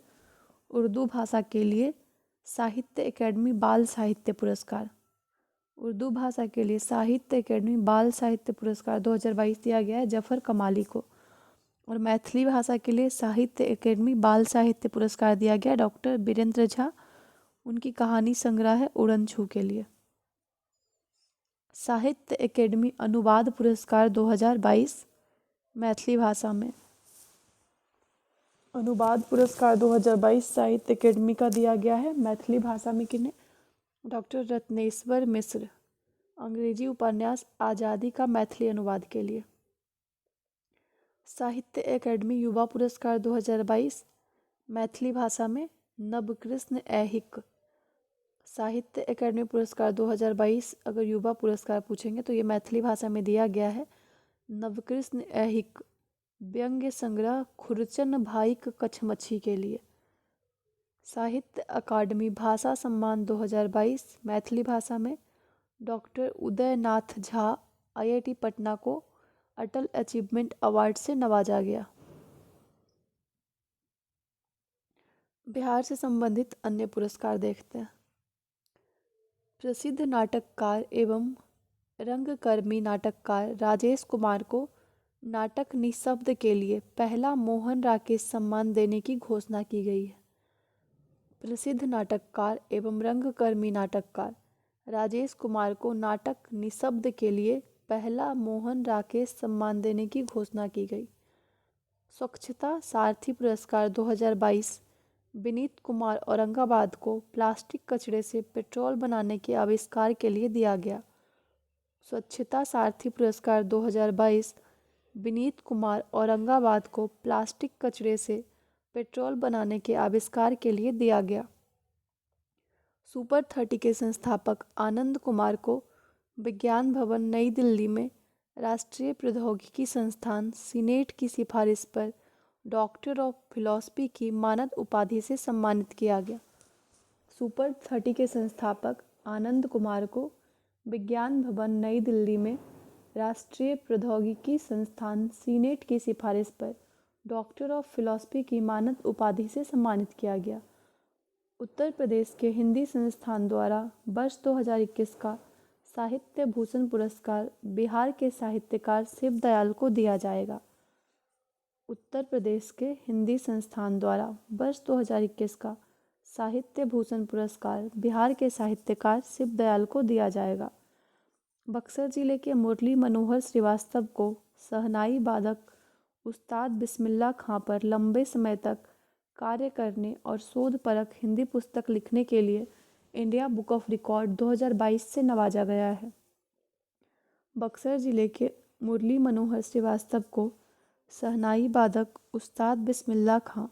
उर्दू भाषा के लिए साहित्य अकेडमी बाल साहित्य पुरस्कार। उर्दू भाषा के लिए साहित्य अकेडमी बाल साहित्य पुरस्कार 2022 दिया गया है जफर कमाली को। और मैथिली भाषा के लिए साहित्य अकेडमी बाल साहित्य पुरस्कार दिया गया डॉक्टर बीरेंद्र झा, उनकी कहानी संग्रह है उड़न छू के लिए। साहित्य अकेडमी अनुवाद पुरस्कार 2022 मैथिली भाषा में। अनुवाद पुरस्कार 2022 साहित्य अकेडमी का दिया गया है मैथिली भाषा में किन्हें? डॉक्टर रत्नेश्वर मिश्र, अंग्रेजी उपन्यास आज़ादी का मैथिली अनुवाद के लिए। साहित्य अकेडमी युवा पुरस्कार 2022 मैथिली भाषा में नवकृष्ण ऐहिक। साहित्य अकेडमी पुरस्कार 2022 अगर युवा पुरस्कार पूछेंगे तो ये मैथिली भाषा में दिया गया है नवकृष्ण ऐहिक व्यंग्य संग्रह खुरचन भाईक कछमछी के लिए। साहित्य अकादमी भाषा सम्मान 2022 मैथिली भाषा में डॉक्टर उदयनाथ झा, आईआईटी पटना को अटल अचीवमेंट अवार्ड से नवाजा गया। बिहार से संबंधित अन्य पुरस्कार देखते हैं। प्रसिद्ध नाटककार एवं रंगकर्मी नाटककार राजेश कुमार को नाटक निःशब्द के लिए पहला मोहन राकेश सम्मान देने की घोषणा की गई है। प्रसिद्ध नाटककार एवं रंगकर्मी नाटककार राजेश कुमार को नाटक निःशब्द के लिए पहला मोहन राकेश सम्मान देने की घोषणा की गई। स्वच्छता सारथी पुरस्कार 2022 विनीत कुमार औरंगाबाद को प्लास्टिक कचरे से पेट्रोल बनाने के आविष्कार के लिए दिया गया। स्वच्छता सारथी पुरस्कार 2022 विनीत कुमार औरंगाबाद को प्लास्टिक कचरे से पेट्रोल बनाने के आविष्कार के लिए दिया गया। सुपर 30 के संस्थापक आनंद कुमार को विज्ञान भवन नई दिल्ली में राष्ट्रीय प्रौद्योगिकी संस्थान सीनेट की सिफारिश पर डॉक्टर ऑफ फिलॉसफी की मानद उपाधि से सम्मानित किया गया। सुपर 30 के संस्थापक आनंद कुमार को विज्ञान भवन नई दिल्ली में राष्ट्रीय प्रौद्योगिकी संस्थान सीनेट की सिफारिश पर डॉक्टर ऑफ फिलॉसफी की मानद उपाधि से सम्मानित किया गया। उत्तर प्रदेश के हिंदी संस्थान द्वारा वर्ष 2021 का साहित्य भूषण पुरस्कार बिहार के साहित्यकार शिवदयाल को दिया जाएगा। उत्तर प्रदेश के हिंदी संस्थान द्वारा वर्ष 2021 का साहित्य भूषण पुरस्कार बिहार के साहित्यकार शिवदयाल को दिया जाएगा। बक्सर जिले के मुरली मनोहर श्रीवास्तव को शहनाई वादक उस्ताद बिस्मिल्लाह खां पर लंबे समय तक कार्य करने और शोधपरक हिंदी पुस्तक लिखने के लिए इंडिया बुक ऑफ रिकॉर्ड 2022 से नवाजा गया है। बक्सर जिले के मुरली मनोहर श्रीवास्तव को शहनाई वादक उस्ताद बिस्मिल्लाह खां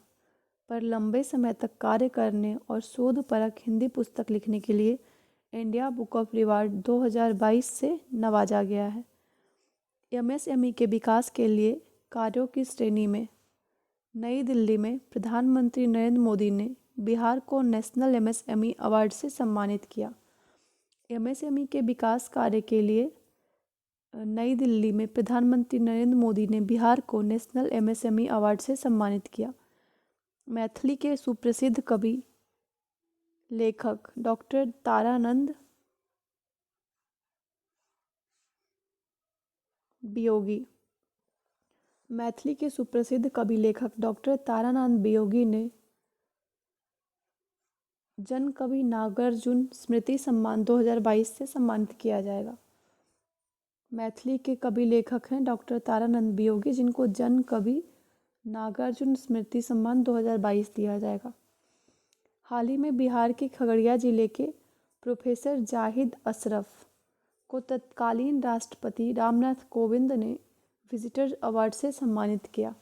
पर लंबे समय तक कार्य करने और शोधपरक हिंदी पुस्तक लिखने के लिए इंडिया बुक ऑफ रिकॉर्ड 2022 से नवाजा गया है। एमएसएमई के विकास के लिए कार्यों की श्रेणी में नई दिल्ली में प्रधानमंत्री नरेंद्र मोदी ने बिहार को नेशनल एमएसएमई अवार्ड से सम्मानित किया। एमएसएमई के विकास कार्य के लिए नई दिल्ली में प्रधानमंत्री नरेंद्र मोदी ने बिहार को नेशनल एमएसएमई अवार्ड से सम्मानित किया। मैथिली के सुप्रसिद्ध कवि लेखक डॉक्टर तारानंद वियोगी। मैथिली के सुप्रसिद्ध कवि लेखक डॉक्टर तारानंद वियोगी ने जन कवि नागार्जुन स्मृति सम्मान 2022 से सम्मानित किया जाएगा। मैथिली के कवि लेखक हैं डॉक्टर तारानंद वियोगी, जिनको जन कवि नागार्जुन स्मृति सम्मान 2022 दिया जाएगा। हाल ही में बिहार के खगड़िया जिले के प्रोफेसर जाहिद अशरफ को तत्कालीन राष्ट्रपति रामनाथ कोविंद ने विजिटर अवार्ड से सम्मानित किया।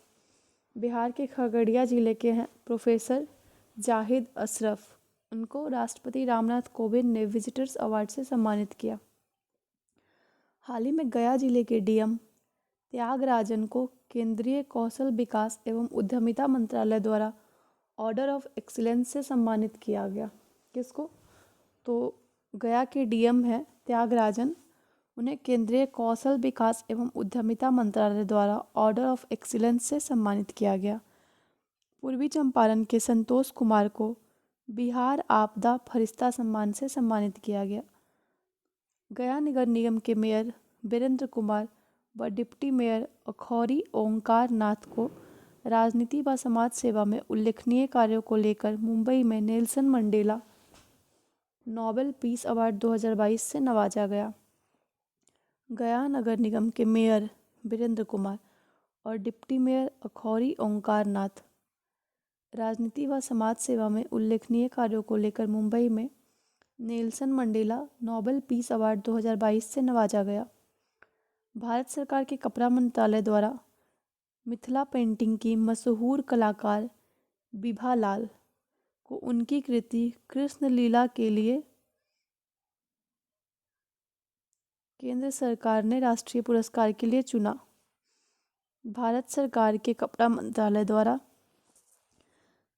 बिहार के खगड़िया जिले के हैं प्रोफेसर जाहिद अशरफ, उनको राष्ट्रपति रामनाथ कोविंद ने विजिटर्स अवार्ड से सम्मानित किया। हाल ही में गया जिले के डीएम त्यागराजन को केंद्रीय कौशल विकास एवं उद्यमिता मंत्रालय द्वारा ऑर्डर ऑफ एक्सीलेंस से सम्मानित किया गया। किसको? तो गया के डीएम है त्यागराजन, उन्हें केंद्रीय कौशल विकास एवं उद्यमिता मंत्रालय द्वारा ऑर्डर ऑफ एक्सीलेंस से सम्मानित किया गया। पूर्वी चंपारण के संतोष कुमार को बिहार आपदा फरिश्ता सम्मान से सम्मानित किया गया। गया नगर निगम के मेयर वीरेंद्र कुमार व डिप्टी मेयर अखौरी ओंकार नाथ को राजनीति व समाज सेवा में उल्लेखनीय कार्यों को लेकर मुंबई में Nelson Mandela Nobel peace award 2022 से नवाजा गया। गया नगर निगम के मेयर वीरेंद्र कुमार और डिप्टी मेयर अखौरी ओंकार नाथ राजनीति व समाज सेवा में उल्लेखनीय कार्यों को लेकर मुंबई में Nelson Mandela Nobel peace award 2022 से नवाजा गया। भारत सरकार के कपड़ा मंत्रालय द्वारा मिथिला पेंटिंग की मशहूर कलाकार बिभा लाल को उनकी कृति कृष्ण लीला के लिए केंद्र सरकार ने राष्ट्रीय पुरस्कार के लिए चुना। भारत सरकार के कपड़ा मंत्रालय द्वारा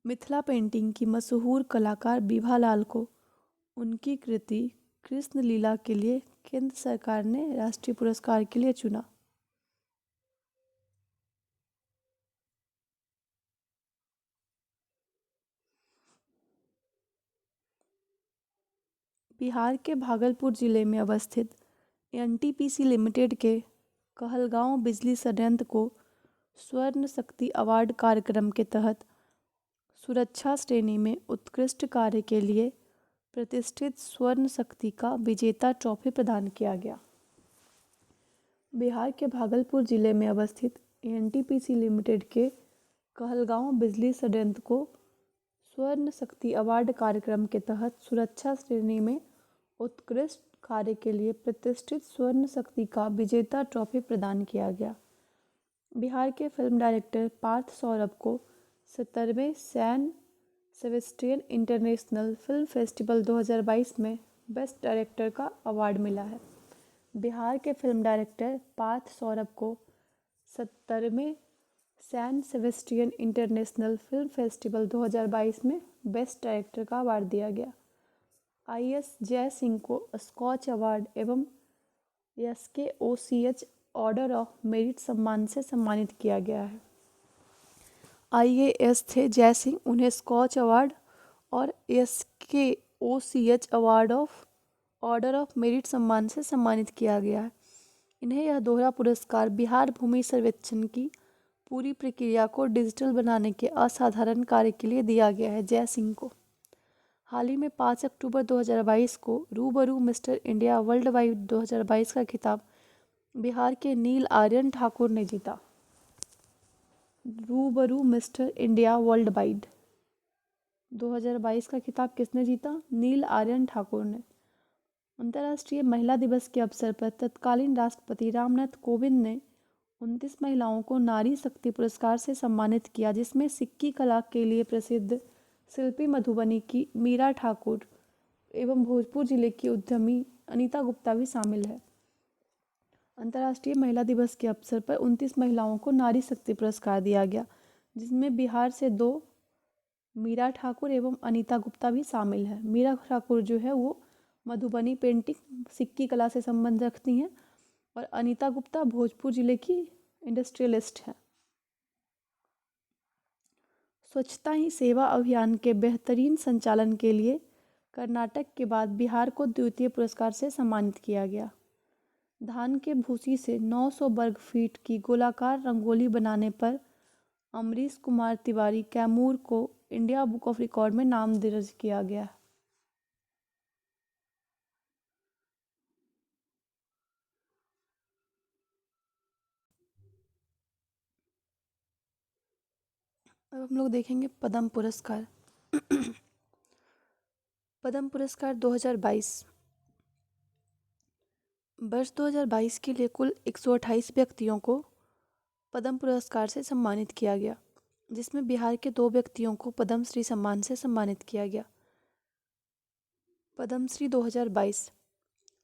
मिथिला पेंटिंग की मशहूर कलाकार बिभा लाल को उनकी कृति कृष्ण लीला के लिए केंद्र सरकार ने राष्ट्रीय पुरस्कार के लिए चुना। बिहार के भागलपुर जिले में अवस्थित एनटीपीसी लिमिटेड के कहलगांव बिजली संयंत्र को स्वर्ण शक्ति अवार्ड कार्यक्रम के तहत सुरक्षा श्रेणी में उत्कृष्ट कार्य के लिए प्रतिष्ठित स्वर्ण शक्ति का विजेता ट्रॉफी प्रदान किया गया। बिहार के भागलपुर जिले में अवस्थित एनटीपीसी लिमिटेड के कहलगांव बिजली संयंत्र को स्वर्ण शक्ति अवार्ड कार्यक्रम के तहत सुरक्षा श्रेणी में उत्कृष्ट कार्य के लिए प्रतिष्ठित स्वर्ण शक्ति का विजेता ट्रॉफी प्रदान किया गया। बिहार के फिल्म डायरेक्टर पार्थ सौरभ को 70वें San Sebastian international film festival 2022 में बेस्ट डायरेक्टर का अवार्ड मिला है। बिहार के फिल्म डायरेक्टर पार्थ सौरभ को 70वें San Sebastian international film festival 2022 में बेस्ट डायरेक्टर का अवार्ड दिया गया। आईएस जय सिंह को स्कॉच अवार्ड एवं एसकेओसीएच ऑर्डर ऑफ मेरिट सम्मान से सम्मानित किया गया है। आईएएस थे जय सिंह, उन्हें स्कॉच अवार्ड और SKOCH award of order of merit सम्मान से सम्मानित किया गया है। इन्हें यह दोहरा पुरस्कार बिहार भूमि सर्वेक्षण की पूरी प्रक्रिया को डिजिटल बनाने के असाधारण कार्य के लिए दिया गया है। जय सिंह को हाल ही में 5 अक्टूबर 2022 को रूबरू मिस्टर इंडिया वर्ल्ड वाइड 2022 का खिताब बिहार के नील आर्यन ठाकुर ने जीता। रूबरू मिस्टर इंडिया वर्ल्ड वाइड 2022 का खिताब किसने जीता? नील आर्यन ठाकुर ने। अंतर्राष्ट्रीय महिला दिवस के अवसर पर तत्कालीन राष्ट्रपति रामनाथ कोविंद ने 29 महिलाओं को नारी शक्ति पुरस्कार से सम्मानित किया, जिसमें सिक्की कला के लिए प्रसिद्ध शिल्पी मधुबनी की मीरा ठाकुर एवं भोजपुर जिले की उद्यमी अनीता गुप्ता भी शामिल है। अंतर्राष्ट्रीय महिला दिवस के अवसर पर 29 महिलाओं को नारी शक्ति पुरस्कार दिया गया, जिसमें बिहार से 2 मीरा ठाकुर एवं अनीता गुप्ता भी शामिल है। मीरा ठाकुर जो है वो मधुबनी पेंटिंग सिक्की कला से संबंध रखती हैं और अनीता गुप्ता भोजपुर जिले की इंडस्ट्रियलिस्ट है। स्वच्छता ही सेवा अभियान के बेहतरीन संचालन के लिए कर्नाटक के बाद बिहार को द्वितीय पुरस्कार से सम्मानित किया गया। धान के भूसी से 900 वर्ग फीट की गोलाकार रंगोली बनाने पर अमरीश कुमार तिवारी कैमूर को इंडिया बुक ऑफ रिकॉर्ड में नाम दर्ज किया गया। अब हम लोग देखेंगे पद्म पुरस्कार। पद्म पुरस्कार 2022 वर्ष 2022 के लिए कुल 128 व्यक्तियों को पद्म पुरस्कार से सम्मानित किया गया, जिसमें बिहार के 2 व्यक्तियों को पद्मश्री सम्मान से सम्मानित किया गया। पद्मश्री 2022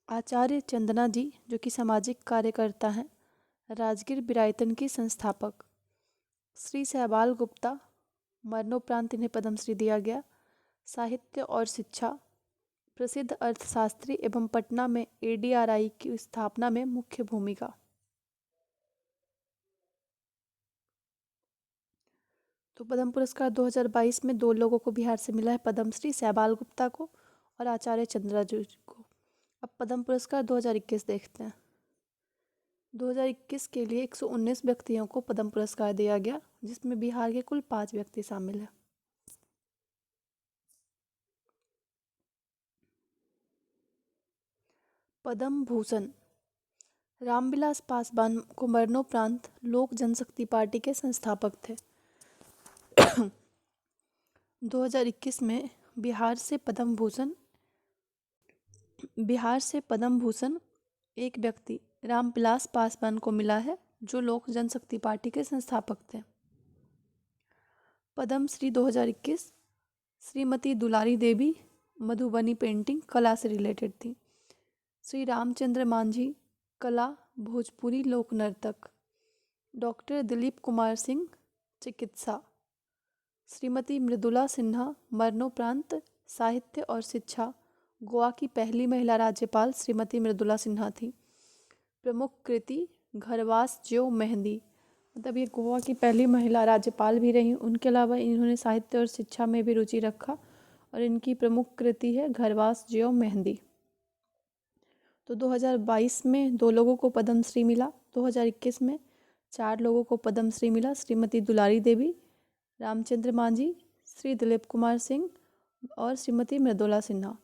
आचार्य चंदना जी, जो कि सामाजिक कार्यकर्ता हैं, राजगीर बिरायतन की संस्थापक। श्री सहबाल गुप्ता, मरणोपरांत इन्हें पद्मश्री दिया गया। साहित्य और शिक्षा, प्रसिद्ध अर्थशास्त्री एवं पटना में एडीआरआई की स्थापना में मुख्य भूमिका। तो पद्म पुरस्कार 2022 में 2 लोगों को बिहार से मिला है, पद्मश्री सहबाल गुप्ता को और आचार्य चंद्रा जी को। अब पद्म पुरस्कार 2021 देखते हैं। 2021 के लिए 119 व्यक्तियों को पद्म पुरस्कार दिया गया, जिसमें बिहार के कुल 5 व्यक्ति शामिल हैं। पद्म भूषण रामविलास पासवान को मरणोपरांत लोक जनशक्ति पार्टी के संस्थापक थे। 2021 में बिहार से पद्म भूषण एक व्यक्ति रामविलास पासवान को मिला है, जो लोक जनशक्ति पार्टी के संस्थापक थे। पद्म श्री 2021 श्रीमती दुलारी देवी मधुबनी पेंटिंग कला से रिलेटेड थी। श्री रामचंद्र मांझी कला भोजपुरी लोक नर्तक। डॉक्टर दिलीप कुमार सिंह चिकित्सा। श्रीमती मृदुला सिन्हा मरणोपरांत साहित्य और शिक्षा। गोवा की पहली महिला राज्यपाल श्रीमती मृदुला सिन्हा थी। प्रमुख कृति घरवास ज्यो मेहंदी, मतलब ये गोवा की पहली महिला राज्यपाल भी रही। उनके अलावा इन्होंने साहित्य और शिक्षा में भी रुचि रखा और इनकी प्रमुख कृति है घरवास ज्यो मेहंदी। तो 2022 में 2 लोगों को पद्मश्री मिला। 2021 में 4 लोगों को पद्मश्री मिला। श्रीमती दुलारी देवी, रामचंद्र मांझी, श्री दिलीप कुमार सिंह और श्रीमती मृदुला सिन्हा,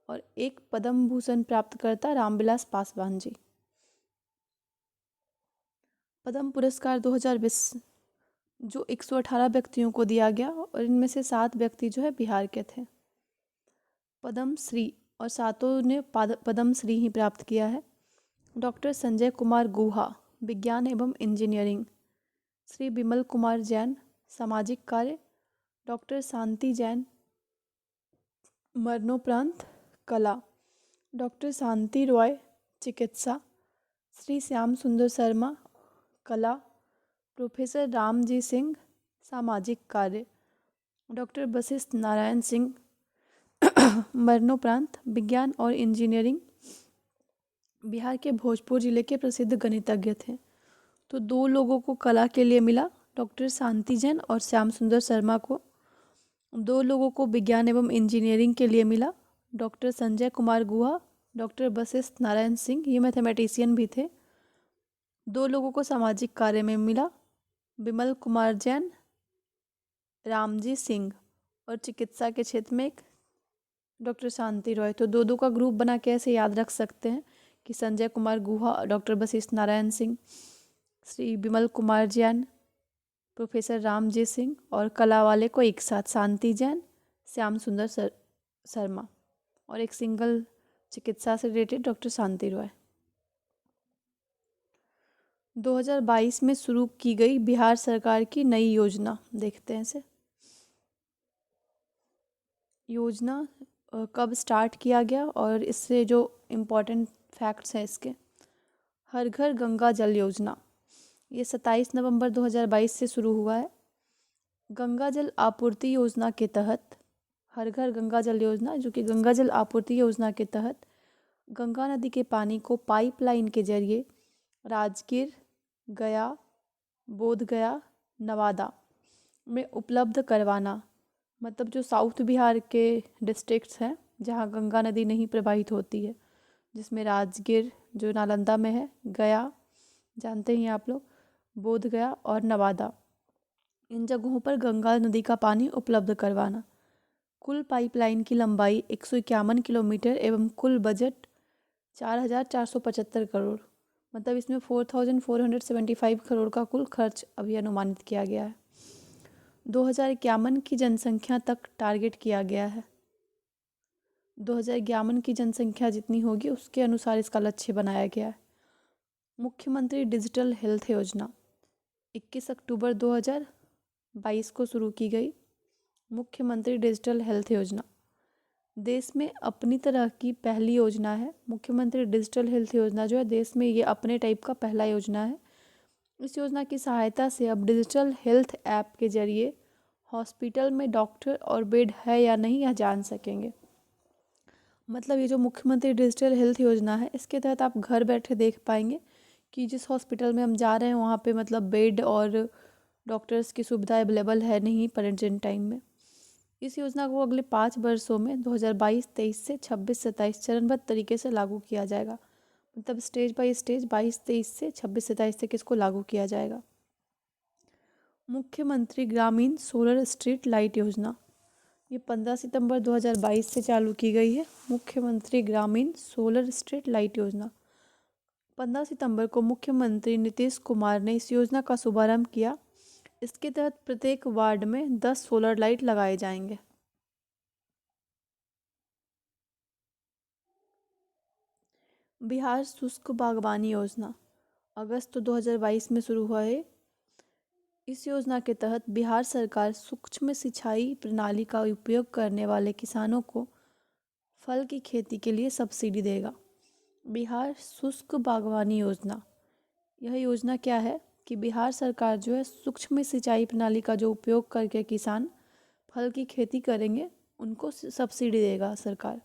और एक पद्म भूषण प्राप्तकर्ता रामविलास पासवान जी। पद्म पुरस्कार 2020 जो 118 व्यक्तियों को दिया गया और इनमें से 7 व्यक्ति जो है बिहार के थे। पद्म श्री और 7 ने पद्म श्री ही प्राप्त किया है। डॉक्टर संजय कुमार गुहा विज्ञान एवं इंजीनियरिंग। श्री विमल कुमार जैन सामाजिक कार्य। डॉक्टर शांति जैन मरणोपरांत कला। डॉक्टर शांति रॉय चिकित्सा। श्री श्याम सुंदर शर्मा कला। प्रोफेसर रामजी सिंह सामाजिक कार्य। डॉक्टर वशिष्ठ नारायण सिंह मरणोपरांत विज्ञान और इंजीनियरिंग। बिहार के भोजपुर जिले के प्रसिद्ध गणितज्ञ थे। तो 2 लोगों को कला के लिए मिला, डॉक्टर शांति जैन और श्याम सुंदर शर्मा को। 2 लोगों को विज्ञान एवं इंजीनियरिंग के लिए मिला, डॉक्टर संजय कुमार गुहा, डॉक्टर वशिष्ठ नारायण सिंह, ये मैथमेटिशियन भी थे। 2 लोगों को सामाजिक कार्य में मिला, विमल कुमार जैन, रामजी सिंह, और चिकित्सा के क्षेत्र में एक डॉक्टर शांति रॉय। तो 2-2 का ग्रुप बना के ऐसे याद रख सकते हैं कि संजय कुमार गुहा, डॉक्टर वशिष्ठ नारायण सिंह, श्री विमल कुमार जैन, प्रोफेसर रामजी सिंह, और कला वाले को एक साथ शांति जैन, श्याम सुंदर शर्मा, और एक सिंगल चिकित्सा से रिलेटेड डॉक्टर शांति रॉय। 2022 में शुरू की गई बिहार सरकार की नई योजना देखते हैं इसे। योजना कब स्टार्ट किया गया और इससे जो इम्पोर्टेंट फैक्ट्स हैं इसके। हर घर गंगा जल योजना, ये 27 नवंबर 2022 से शुरू हुआ है। गंगा जल आपूर्ति योजना के तहत, हर घर गंगा जल योजना जो कि गंगा जल आपूर्ति योजना के तहत गंगा नदी के पानी को पाइपलाइन के जरिए राजगीर, गया, बोधगया, नवादा में उपलब्ध करवाना, मतलब जो साउथ बिहार के डिस्ट्रिक्ट्स हैं जहाँ गंगा नदी नहीं प्रवाहित होती है, जिसमें राजगीर जो नालंदा में है, गया जानते ही आप लोग, बोधगया और नवादा, इन जगहों पर गंगा नदी का पानी उपलब्ध करवाना। कुल पाइपलाइन की लंबाई 151 किलोमीटर एवं कुल बजट 4,475 करोड़, मतलब इसमें 4,475 करोड़ का कुल खर्च अभी अनुमानित किया गया है। 2051 की जनसंख्या तक टारगेट किया गया है। 2051 की जनसंख्या जितनी होगी उसके अनुसार इसका लक्ष्य बनाया गया है। मुख्यमंत्री डिजिटल हेल्थ योजना 21 अक्टूबर 2022 को शुरू की गई। मुख्यमंत्री डिजिटल हेल्थ योजना देश में अपनी तरह की पहली योजना है। मुख्यमंत्री डिजिटल हेल्थ योजना जो है देश में ये अपने टाइप का पहला योजना है। इस योजना की सहायता से अब डिजिटल हेल्थ ऐप के जरिए हॉस्पिटल में डॉक्टर और बेड है या नहीं यह जान सकेंगे। मतलब ये जो मुख्यमंत्री डिजिटल हेल्थ योजना है इसके तहत आप घर बैठे देख पाएंगे कि जिस हॉस्पिटल में हम जा रहे हैं वहाँ पे मतलब बेड और डॉक्टर्स की सुविधा अवेलेबल है नहीं प्रेजेंट टाइम में। इस योजना को अगले 5 वर्षों में 2022-23 से 26-27 चरणबद्ध तरीके से लागू किया जाएगा। मतलब स्टेज बाय स्टेज 22-23 से 26-27 तक इसको लागू किया जाएगा। मुख्यमंत्री ग्रामीण सोलर स्ट्रीट लाइट योजना, ये 15 सितंबर 2022 से चालू की गई है। मुख्यमंत्री ग्रामीण सोलर स्ट्रीट लाइट योजना 15 सितंबर को मुख्यमंत्री नीतीश कुमार ने इस योजना का शुभारंभ किया। इसके तहत प्रत्येक वार्ड में 10 सोलर लाइट लगाए जाएंगे। बिहार शुष्क बागवानी योजना अगस्त 2022 में शुरू हुआ है। इस योजना के तहत बिहार सरकार सूक्ष्म सिंचाई प्रणाली का उपयोग करने वाले किसानों को फल की खेती के लिए सब्सिडी देगा। बिहार शुष्क बागवानी योजना, यह योजना क्या है कि बिहार सरकार जो है सूक्ष्म सिंचाई प्रणाली का जो उपयोग करके किसान फल की खेती करेंगे उनको सब्सिडी देगा सरकार।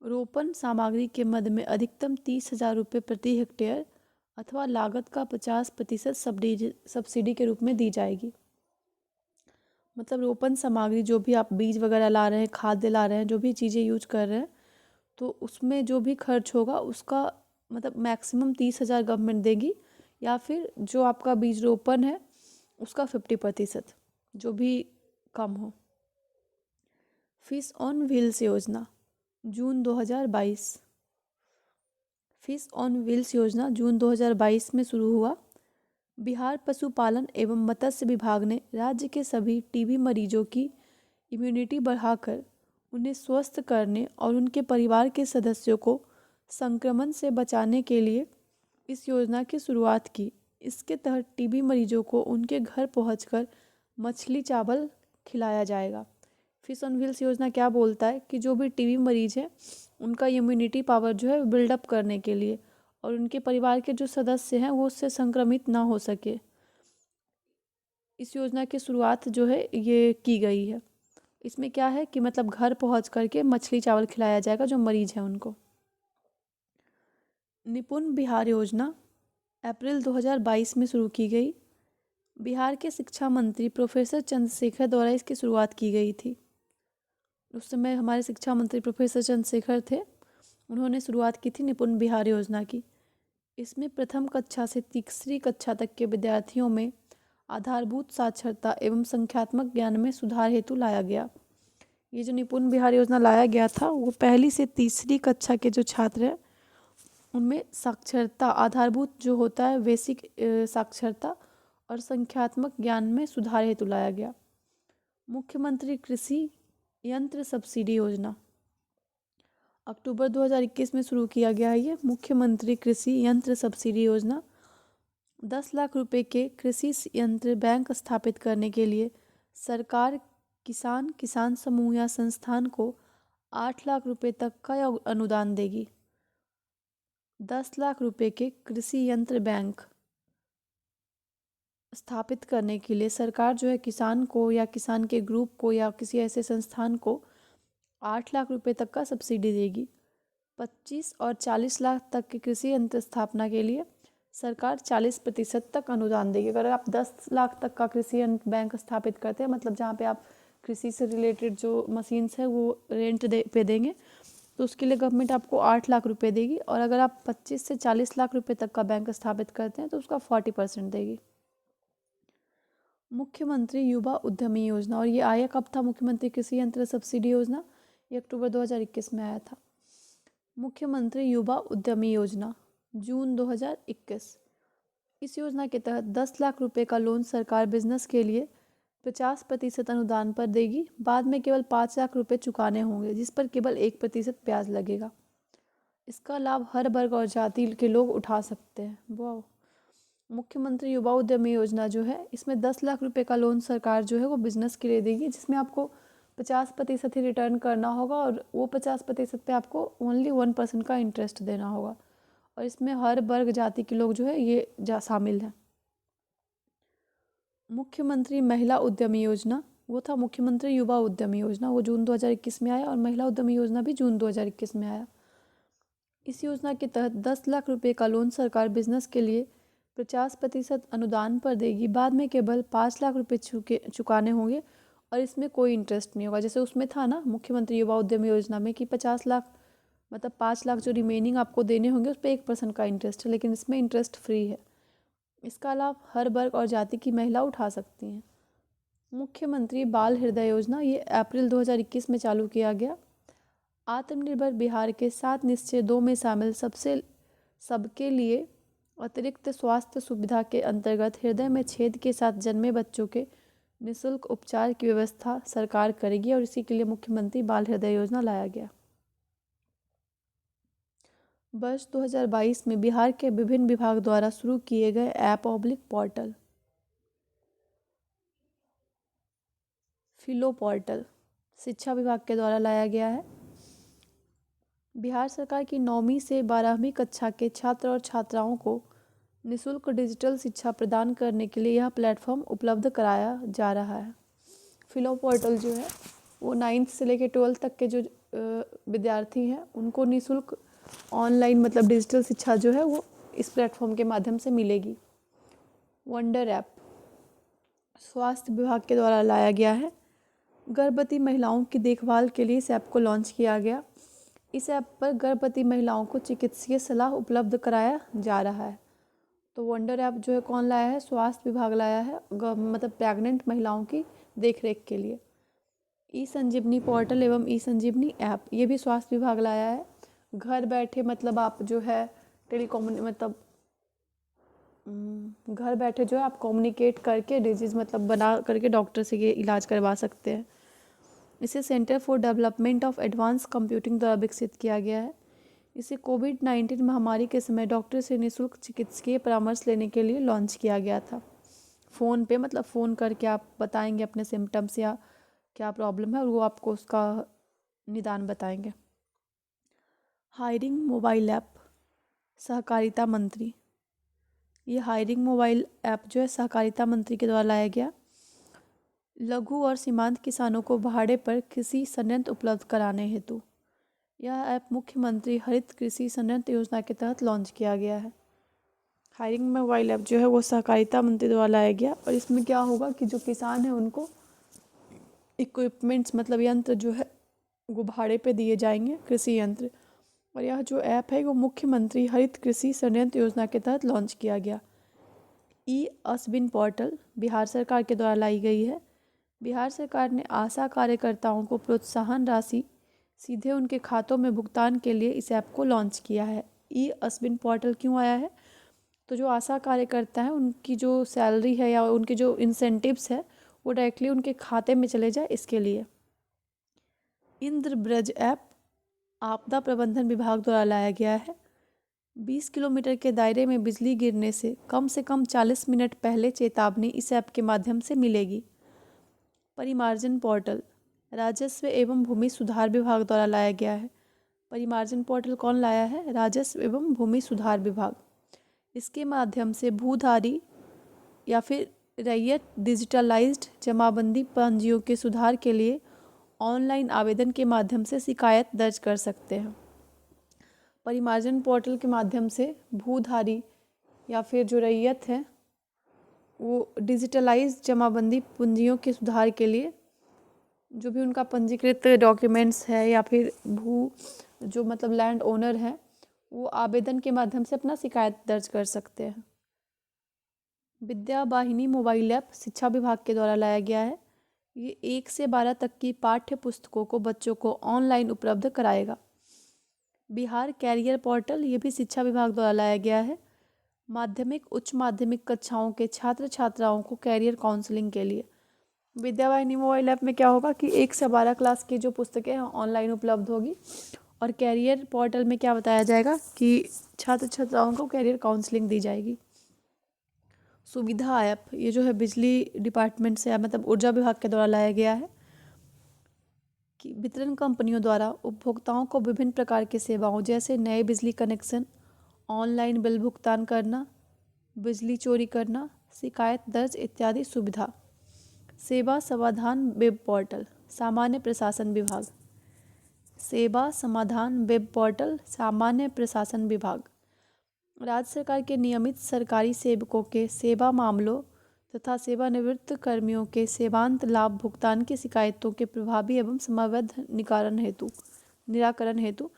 रोपण सामग्री के मद में अधिकतम 30,000 रुपये प्रति हेक्टेयर अथवा लागत का 50% सब्सिडी के रूप में दी जाएगी। मतलब रोपण सामग्री जो भी आप बीज वगैरह ला रहे हैं, खाद ला रहे हैं, जो भी चीज़ें यूज कर रहे हैं, तो उसमें जो भी खर्च होगा उसका मतलब मैक्सिमम 30,000 गवर्नमेंट देगी, या फिर जो आपका बीज रोपण है उसका 50% जो भी कम हो। फिश ऑन व्हील्स योजना जून 2022, फिश ऑन व्हील्स योजना जून 2022 में शुरू हुआ। बिहार पशुपालन एवं मत्स्य विभाग ने राज्य के सभी टीबी मरीजों की इम्यूनिटी बढ़ाकर उन्हें स्वस्थ करने और उनके परिवार के सदस्यों को संक्रमण से बचाने के लिए इस योजना की शुरुआत की। इसके तहत टीबी मरीजों को उनके घर पहुंचकर मछली चावल खिलाया जाएगा। फिश ऑन व्हील्स योजना क्या बोलता है कि जो भी टीबी मरीज है उनका इम्यूनिटी पावर जो है बिल्डअप करने के लिए और उनके परिवार के जो सदस्य हैं वो उससे संक्रमित ना हो सके, इस योजना की शुरुआत जो है ये की गई है। इसमें क्या है कि मतलब घर पहुंच करके मछली चावल खिलाया जाएगा जो मरीज हैं उनको। निपुण बिहार योजना अप्रैल 2022 में शुरू की गई। बिहार के शिक्षा मंत्री प्रोफेसर चंद्रशेखर द्वारा इसकी शुरुआत की गई थी। उस समय हमारे शिक्षा मंत्री प्रोफेसर चंद्रशेखर थे, उन्होंने शुरुआत की थी निपुण बिहार योजना की। इसमें प्रथम कक्षा से तीसरी कक्षा तक के विद्यार्थियों में आधारभूत साक्षरता एवं संख्यात्मक ज्ञान में सुधार हेतु लाया गया। ये जो निपुण बिहार योजना लाया गया था वो पहली से तीसरी कक्षा के जो छात्र हैं उनमें साक्षरता, आधारभूत जो होता है बेसिक साक्षरता और संख्यात्मक ज्ञान में सुधार हेतु लाया गया। मुख्यमंत्री कृषि यंत्र सब्सिडी योजना अक्टूबर 2021 में शुरू किया गया है। ये मुख्यमंत्री कृषि यंत्र सब्सिडी योजना 10 लाख रुपए के कृषि यंत्र बैंक स्थापित करने के लिए सरकार किसान समूह या संस्थान को 8 लाख रुपए तक का अनुदान देगी। 10 लाख रुपए के कृषि यंत्र बैंक स्थापित करने के लिए सरकार जो है किसान को या किसान के ग्रुप को या किसी ऐसे संस्थान को 8 लाख रुपए तक का सब्सिडी देगी। 25 और 40 लाख तक की कृषि यंत्र स्थापना के लिए सरकार 40% तक अनुदान देगी। अगर आप 10 लाख तक का कृषि यंत्र बैंक स्थापित करते हैं, मतलब जहाँ पे आप कृषि से रिलेटेड जो मशीन्स है वो रेंट पे देंगे, तो उसके लिए गवर्नमेंट आपको 8 लाख रुपए देगी। और अगर आप 25 से 40 लाख रुपए तक का बैंक स्थापित करते हैं तो उसका 40% देगी। मुख्यमंत्री युवा उद्यमी योजना, और ये आया कब था? मुख्यमंत्री कृषि यंत्र सब्सिडी योजना ये अक्टूबर 2021 में आया था। मुख्यमंत्री युवा उद्यमी योजना जून 2021, इस योजना के तहत 10 लाख रुपए का लोन सरकार बिजनेस के लिए 50% अनुदान पर देगी। बाद में केवल 5 लाख रुपए चुकाने होंगे जिस पर केवल 1% ब्याज लगेगा। इसका लाभ हर वर्ग और जाति के लोग उठा सकते हैं। वाह। मुख्यमंत्री युवा उद्यमी योजना जो है इसमें 10 लाख रुपए का लोन सरकार जो है वो बिजनेस के लिए देगी, जिसमें आपको 50% ही रिटर्न करना होगा और वो 50% पे आपको ओनली 1% का इंटरेस्ट देना होगा। और इसमें हर वर्ग जाति के लोग जो है ये शामिल हैं। मुख्यमंत्री महिला उद्यमी योजना, वो था मुख्यमंत्री युवा उद्यमी योजना, वो जून 2021 में आया, और महिला उद्यमी योजना भी जून 2021 में आया। इस योजना के तहत 10 लाख रुपए का लोन सरकार बिजनेस के लिए 50% अनुदान पर देगी। बाद में केवल 5 लाख रुपए चुकाने होंगे और इसमें कोई इंटरेस्ट नहीं होगा। जैसे उसमें था ना मुख्यमंत्री युवा उद्यमी योजना में कि 50 लाख मतलब 5 लाख जो रिमेनिंग आपको देने होंगे उस पर 1% का इंटरेस्ट है, लेकिन इसमें इंटरेस्ट फ्री है। इसका लाभ हर वर्ग और जाति की महिला उठा सकती हैं। मुख्यमंत्री बाल हृदय योजना, ये अप्रैल 2021 में चालू किया गया। आत्मनिर्भर बिहार के 7 निश्चय 2 में शामिल सबके लिए अतिरिक्त स्वास्थ्य सुविधा के अंतर्गत हृदय में छेद के साथ जन्मे बच्चों के निःशुल्क उपचार की व्यवस्था सरकार करेगी और इसी के लिए मुख्यमंत्री बाल हृदय योजना लाया गया। वर्ष 2022 में बिहार के विभिन्न विभाग द्वारा शुरू किए गए ऐप/पोर्टल। फिलो पोर्टल शिक्षा विभाग के द्वारा लाया गया है। बिहार सरकार की 9वीं से 12वीं कक्षा के छात्र और छात्राओं को निःशुल्क डिजिटल शिक्षा प्रदान करने के लिए यह प्लेटफॉर्म उपलब्ध कराया जा रहा है। फिलो पोर्टल जो है वो 9th से लेकर 12th तक के जो विद्यार्थी हैं उनको निःशुल्क ऑनलाइन मतलब डिजिटल शिक्षा जो है वो इस प्लेटफॉर्म के माध्यम से मिलेगी। वंडर ऐप स्वास्थ्य विभाग के द्वारा लाया गया है। गर्भवती महिलाओं की देखभाल के लिए इस ऐप को लॉन्च किया गया। इस ऐप पर गर्भवती महिलाओं को चिकित्सीय सलाह उपलब्ध कराया जा रहा है। तो वंडर ऐप जो है कौन लाया है? स्वास्थ्य विभाग लाया है, मतलब प्रेग्नेंट महिलाओं की देखरेख के लिए। ई संजीवनी पोर्टल एवं ई संजीवनी ऐप, ये भी स्वास्थ्य विभाग लाया है। घर बैठे मतलब आप जो है घर बैठे जो है आप कम्युनिकेट करके डिजीज़ मतलब बना करके डॉक्टर से ये इलाज करवा सकते हैं। इसे centre for development of advance computing द्वारा विकसित किया गया है। इसे कोविड-19 महामारी के समय डॉक्टर से निःशुल्क चिकित्सकीय परामर्श लेने के लिए लॉन्च किया गया था। फ़ोन पे मतलब फ़ोन करके आप बताएंगे अपने सिम्टम्स या क्या प्रॉब्लम है और वो आपको उसका निदान बताएंगे। हायरिंग मोबाइल ऐप सहकारिता मंत्री, ये हायरिंग मोबाइल ऐप जो है सहकारिता मंत्री के द्वारा लाया गया। लघु और सीमांत किसानों को भाड़े पर कृषि संयंत्र उपलब्ध कराने हेतु यह ऐप मुख्यमंत्री हरित कृषि संयंत्र योजना के तहत लॉन्च किया गया है। हायरिंग मोबाइल ऐप जो है वो सहकारिता मंत्री द्वारा लाया गया और इसमें क्या होगा कि जो किसान है उनको इक्विपमेंट्स मतलब यंत्र जो है वो भाड़े पे दिए जाएंगे, कृषि यंत्र। और यह जो ऐप है वो मुख्यमंत्री हरित कृषि संयंत्र योजना के तहत लॉन्च किया गया। ई असविन पोर्टल बिहार सरकार के द्वारा लाई गई है। बिहार सरकार ने आशा कार्यकर्ताओं को प्रोत्साहन राशि सीधे उनके खातों में भुगतान के लिए इस ऐप को लॉन्च किया है। ई असविन पोर्टल क्यों आया है? तो जो आशा कार्यकर्ता हैं उनकी जो सैलरी है या उनके जो इंसेंटिव्स है वो डायरेक्टली उनके खाते में चले जाए, इसके लिए। इंद्रब्रज ऐप आपदा प्रबंधन विभाग द्वारा लाया गया है। 20 किलोमीटर के दायरे में बिजली गिरने से कम 40 मिनट पहले चेतावनी इस ऐप के माध्यम से मिलेगी। परिमार्जन पोर्टल राजस्व एवं भूमि सुधार विभाग द्वारा लाया गया है। परिमार्जन पोर्टल कौन लाया है? राजस्व एवं भूमि सुधार विभाग। इसके माध्यम से भूधारी या फिर रैयत डिजिटलाइज्ड जमाबंदी पंजियों के सुधार के लिए ऑनलाइन आवेदन के माध्यम से शिकायत दर्ज कर सकते हैं। परिमार्जन पोर्टल के माध्यम से भूधारी या फिर जो रैयत है वो डिजिटलाइज्ड जमाबंदी पूंजियों के सुधार के लिए जो भी उनका पंजीकृत डॉक्यूमेंट्स है या फिर जो मतलब लैंड ओनर है वो आवेदन के माध्यम से अपना शिकायत दर्ज कर सकते हैं। विद्या वाहिनी मोबाइल ऐप शिक्षा विभाग के द्वारा लाया गया है। ये 1 से 12 तक की पाठ्य पुस्तकों को बच्चों को ऑनलाइन उपलब्ध कराएगा। बिहार कैरियर पोर्टल, ये भी शिक्षा विभाग द्वारा लाया गया है। माध्यमिक उच्च माध्यमिक कक्षाओं के छात्र छात्राओं को कैरियर काउंसलिंग के लिए विद्या वाहिनी मोबाइल ऐप में क्या होगा कि 1 से 12 क्लास की जो पुस्तकें हैं ऑनलाइन उपलब्ध होगी। और कैरियर पोर्टल में क्या बताया जाएगा कि छात्र छात्राओं को कैरियर काउंसलिंग दी जाएगी। सुविधा ऐप, ये जो है बिजली डिपार्टमेंट से मतलब ऊर्जा विभाग के द्वारा लाया गया है कि वितरण कंपनियों द्वारा उपभोक्ताओं को विभिन्न प्रकार की सेवाओं जैसे नए बिजली कनेक्शन, ऑनलाइन बिल भुगतान करना, बिजली चोरी करना, शिकायत दर्ज इत्यादि सुविधा। सेवा समाधान वेब पोर्टल सामान्य प्रशासन विभाग। सेवा समाधान वेब पोर्टल सामान्य प्रशासन विभाग राज्य सरकार के नियमित सरकारी सेवकों के सेवा मामलों तथा सेवानिवृत्त कर्मियों के सेवांत लाभ भुगतान की शिकायतों के प्रभावी एवं समयबद्ध निवारण हेतु निराकरण हेतु,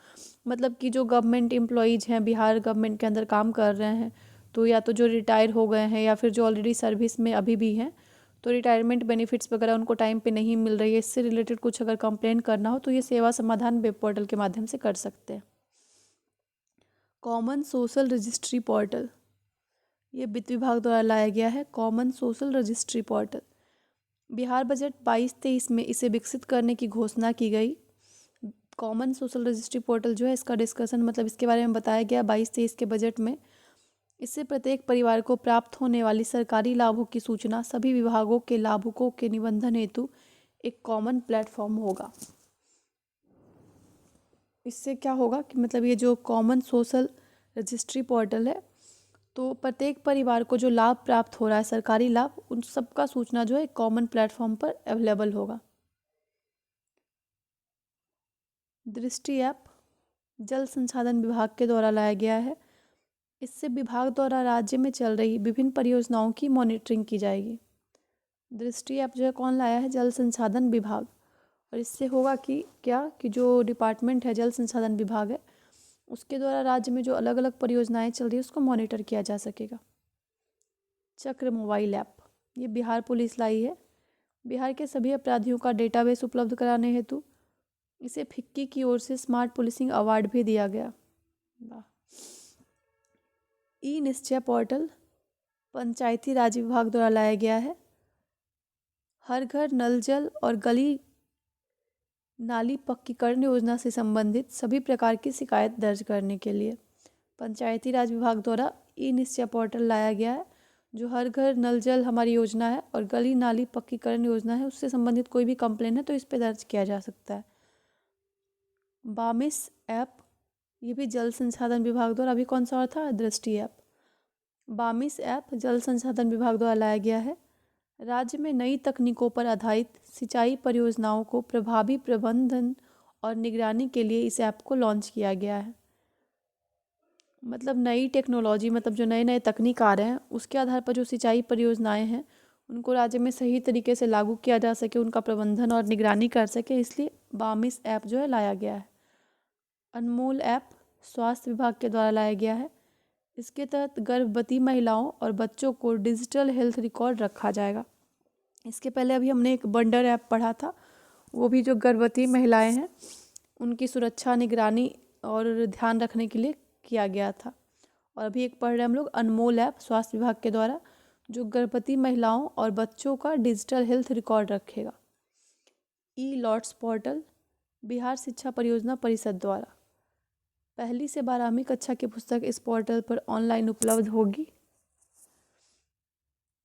मतलब कि जो गवर्नमेंट एम्प्लॉयज़ हैं, बिहार गवर्नमेंट के अंदर काम कर रहे हैं, तो या तो जो रिटायर हो गए हैं या फिर जो ऑलरेडी सर्विस में अभी भी हैं, तो रिटायरमेंट बेनिफिट्स वगैरह उनको टाइम पे नहीं मिल रही है, इससे रिलेटेड कुछ अगर कंप्लेन करना हो तो ये सेवा समाधान वेब पोर्टल के माध्यम से कर सकते हैं। कॉमन सोशल रजिस्ट्री पोर्टल, ये वित्त विभाग द्वारा लाया गया है। Common social registry portal, Bihar budget 22-23 में इसे विकसित करने की घोषणा की गई। कॉमन सोशल रजिस्ट्री पोर्टल जो है, इसका डिस्कशन मतलब इसके बारे में बताया गया 22-23 के बजट में। इससे प्रत्येक परिवार को प्राप्त होने वाली सरकारी लाभों की सूचना सभी विभागों के लाभुकों के निबंधन हेतु एक कॉमन प्लेटफॉर्म होगा। इससे क्या होगा कि मतलब ये जो कॉमन सोशल रजिस्ट्री पोर्टल है, तो प्रत्येक परिवार को जो लाभ प्राप्त हो रहा है, सरकारी लाभ, उन सबका सूचना जो है एक कॉमन प्लेटफॉर्म पर अवेलेबल होगा। दृष्टि ऐप जल संसाधन विभाग के द्वारा लाया गया है। इससे विभाग द्वारा राज्य में चल रही विभिन्न परियोजनाओं की मॉनिटरिंग की जाएगी। दृष्टि ऐप जो है कौन लाया है? जल संसाधन विभाग। और इससे होगा कि क्या कि जो डिपार्टमेंट है, जल संसाधन विभाग है, उसके द्वारा राज्य में जो अलग अलग परियोजनाएं चल रही है उसको मॉनिटर किया जा सकेगा। चक्र मोबाइल ऐप, ये बिहार पुलिस लाई है। बिहार के सभी अपराधियों का डेटाबेस उपलब्ध कराने हेतु इसे फिक्की की ओर से स्मार्ट पुलिसिंग अवार्ड भी दिया गया। वाह। ई निश्चय पोर्टल पंचायती राज विभाग द्वारा लाया गया है। हर घर नल जल और गली नाली पक्कीकरण योजना से संबंधित सभी प्रकार की शिकायत दर्ज करने के लिए पंचायती राज विभाग द्वारा ई निश्चय पोर्टल लाया गया है। जो हर घर नल जल हमारी योजना है और गली नाली पक्कीकरण योजना है, उससे संबंधित कोई भी कंप्लेन है तो इस पे दर्ज किया जा सकता है। बामिस ऐप, ये भी जल संसाधन विभाग द्वारा, अभी कौन सा और था? दृष्टि ऐप। बामिस ऐप जल संसाधन विभाग द्वारा लाया गया है। राज्य में नई तकनीकों पर आधारित सिंचाई परियोजनाओं को प्रभावी प्रबंधन और निगरानी के लिए इस ऐप को लॉन्च किया गया है। मतलब नई टेक्नोलॉजी, मतलब जो नए नए तकनीक आ रहे हैं उसके आधार पर जो सिंचाई परियोजनाएं हैं उनको राज्य में सही तरीके से लागू किया जा सके, उनका प्रबंधन और निगरानी कर सके, इसलिए बामिस ऐप जो है लाया गया है। अनमोल ऐप स्वास्थ्य विभाग के द्वारा लाया गया है। इसके तहत गर्भवती महिलाओं और बच्चों को डिजिटल हेल्थ रिकॉर्ड रखा जाएगा। इसके पहले अभी हमने एक वंडर ऐप पढ़ा था, वो भी जो गर्भवती महिलाएं हैं उनकी सुरक्षा, निगरानी और ध्यान रखने के लिए किया गया था। और अभी एक पढ़ रहे हैं हम लोग अनमोल ऐप स्वास्थ्य विभाग के द्वारा, जो गर्भवती महिलाओं और बच्चों का डिजिटल हेल्थ रिकॉर्ड रखेगा। ई लॉट्स पोर्टल बिहार शिक्षा परियोजना परिषद द्वारा, पहली से 12वीं कक्षा की पुस्तक इस पोर्टल पर ऑनलाइन उपलब्ध होगी।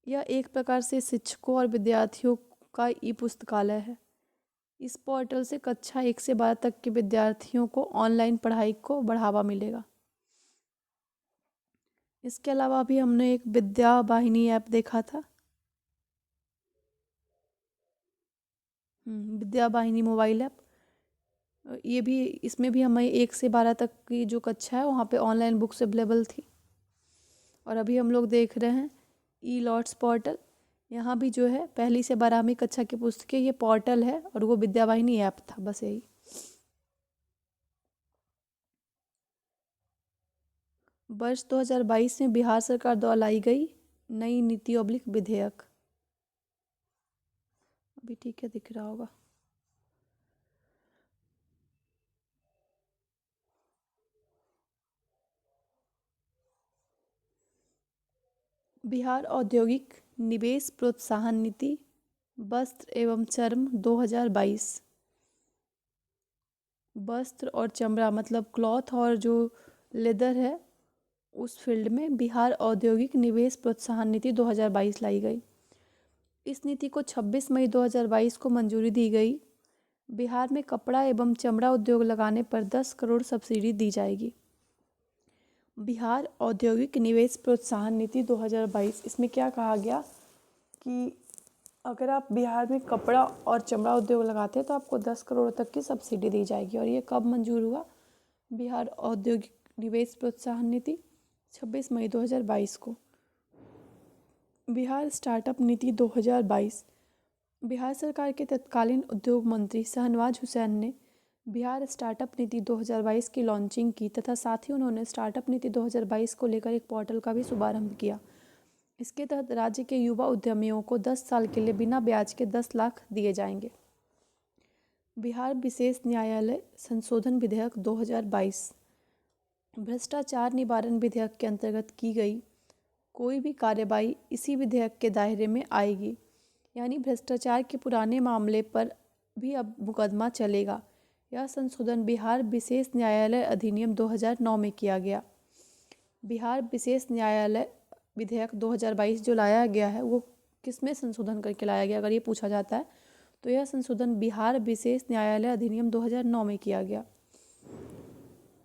यह एक प्रकार से शिक्षकों और विद्यार्थियों का ई पुस्तकालय है। इस पोर्टल से कक्षा 1 से 12 तक के विद्यार्थियों को ऑनलाइन पढ़ाई को बढ़ावा मिलेगा। इसके अलावा अभी हमने एक विद्या वाहिनी ऐप देखा था। विद्या वाहिनी मोबाइल ऐप, ये भी, इसमें भी हमें 1 से 12 तक की जो कक्षा है वहाँ पे ऑनलाइन बुक्स अवेलेबल थी। और अभी हम लोग देख रहे हैं ई लॉट्स पोर्टल, यहाँ भी जो है पहली से 12वीं कक्षा की पुस्तकें, ये पोर्टल है और वो विद्या वाहिनी ऐप था, बस यही। वर्ष 2022 में बिहार सरकार द्वारा लाई गई नई नीति ऑब्लिक विधेयक, अभी ठीक है दिख रहा होगा। बिहार औद्योगिक निवेश प्रोत्साहन नीति वस्त्र एवं चर्म 2022। वस्त्र और चमड़ा मतलब क्लॉथ और जो लेदर है, उस फील्ड में बिहार औद्योगिक निवेश प्रोत्साहन नीति 2022 लाई गई। इस नीति को 26 मई 2022 को मंजूरी दी गई। बिहार में कपड़ा एवं चमड़ा उद्योग लगाने पर 10 करोड़ सब्सिडी दी जाएगी। बिहार औद्योगिक निवेश प्रोत्साहन नीति 2022, इसमें क्या कहा गया कि अगर आप बिहार में कपड़ा और चमड़ा उद्योग लगाते हैं तो आपको 10 करोड़ तक की सब्सिडी दी जाएगी। और ये कब मंजूर हुआ? बिहार औद्योगिक निवेश प्रोत्साहन नीति 26 मई 2022 को। बिहार स्टार्टअप नीति 2022, बिहार सरकार के तत्कालीन उद्योग मंत्री शाहनवाज हुसैन ने बिहार स्टार्टअप नीति 2022 की लॉन्चिंग की तथा साथ ही उन्होंने स्टार्टअप नीति 2022 को लेकर एक पोर्टल का भी शुभारंभ किया। इसके तहत राज्य के युवा उद्यमियों को 10 साल के लिए बिना ब्याज के 10 लाख दिए जाएंगे। बिहार विशेष न्यायालय संशोधन विधेयक 2022 भ्रष्टाचार निवारण विधेयक के अंतर्गत की गई कोई भी कार्यवाही इसी विधेयक के दायरे में आएगी, यानी भ्रष्टाचार के पुराने मामले पर भी अब मुकदमा चलेगा। यह संशोधन बिहार विशेष न्यायालय अधिनियम 2009 में किया गया। बिहार विशेष न्यायालय विधेयक 2022 जो लाया गया है वो किसमें संशोधन करके लाया गया, अगर ये पूछा जाता है तो यह संशोधन बिहार विशेष न्यायालय अधिनियम 2009 में किया गया।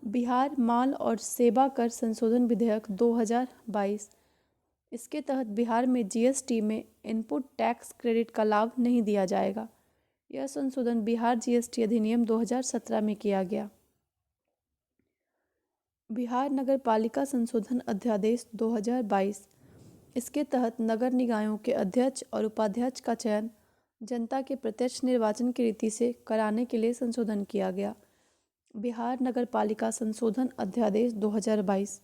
बिहार माल और सेवा कर संशोधन विधेयक 2022 इसके तहत बिहार में जीएसटी में इनपुट टैक्स क्रेडिट का लाभ नहीं दिया जाएगा। यह संशोधन बिहार जीएसटी अधिनियम 2017 में किया गया। बिहार नगर पालिका संशोधन अध्यादेश 2022 इसके तहत नगर निकायों के अध्यक्ष और उपाध्यक्ष का चयन जनता के प्रत्यक्ष निर्वाचन की रीति से कराने के लिए संशोधन किया गया। बिहार नगर पालिका संशोधन अध्यादेश 2022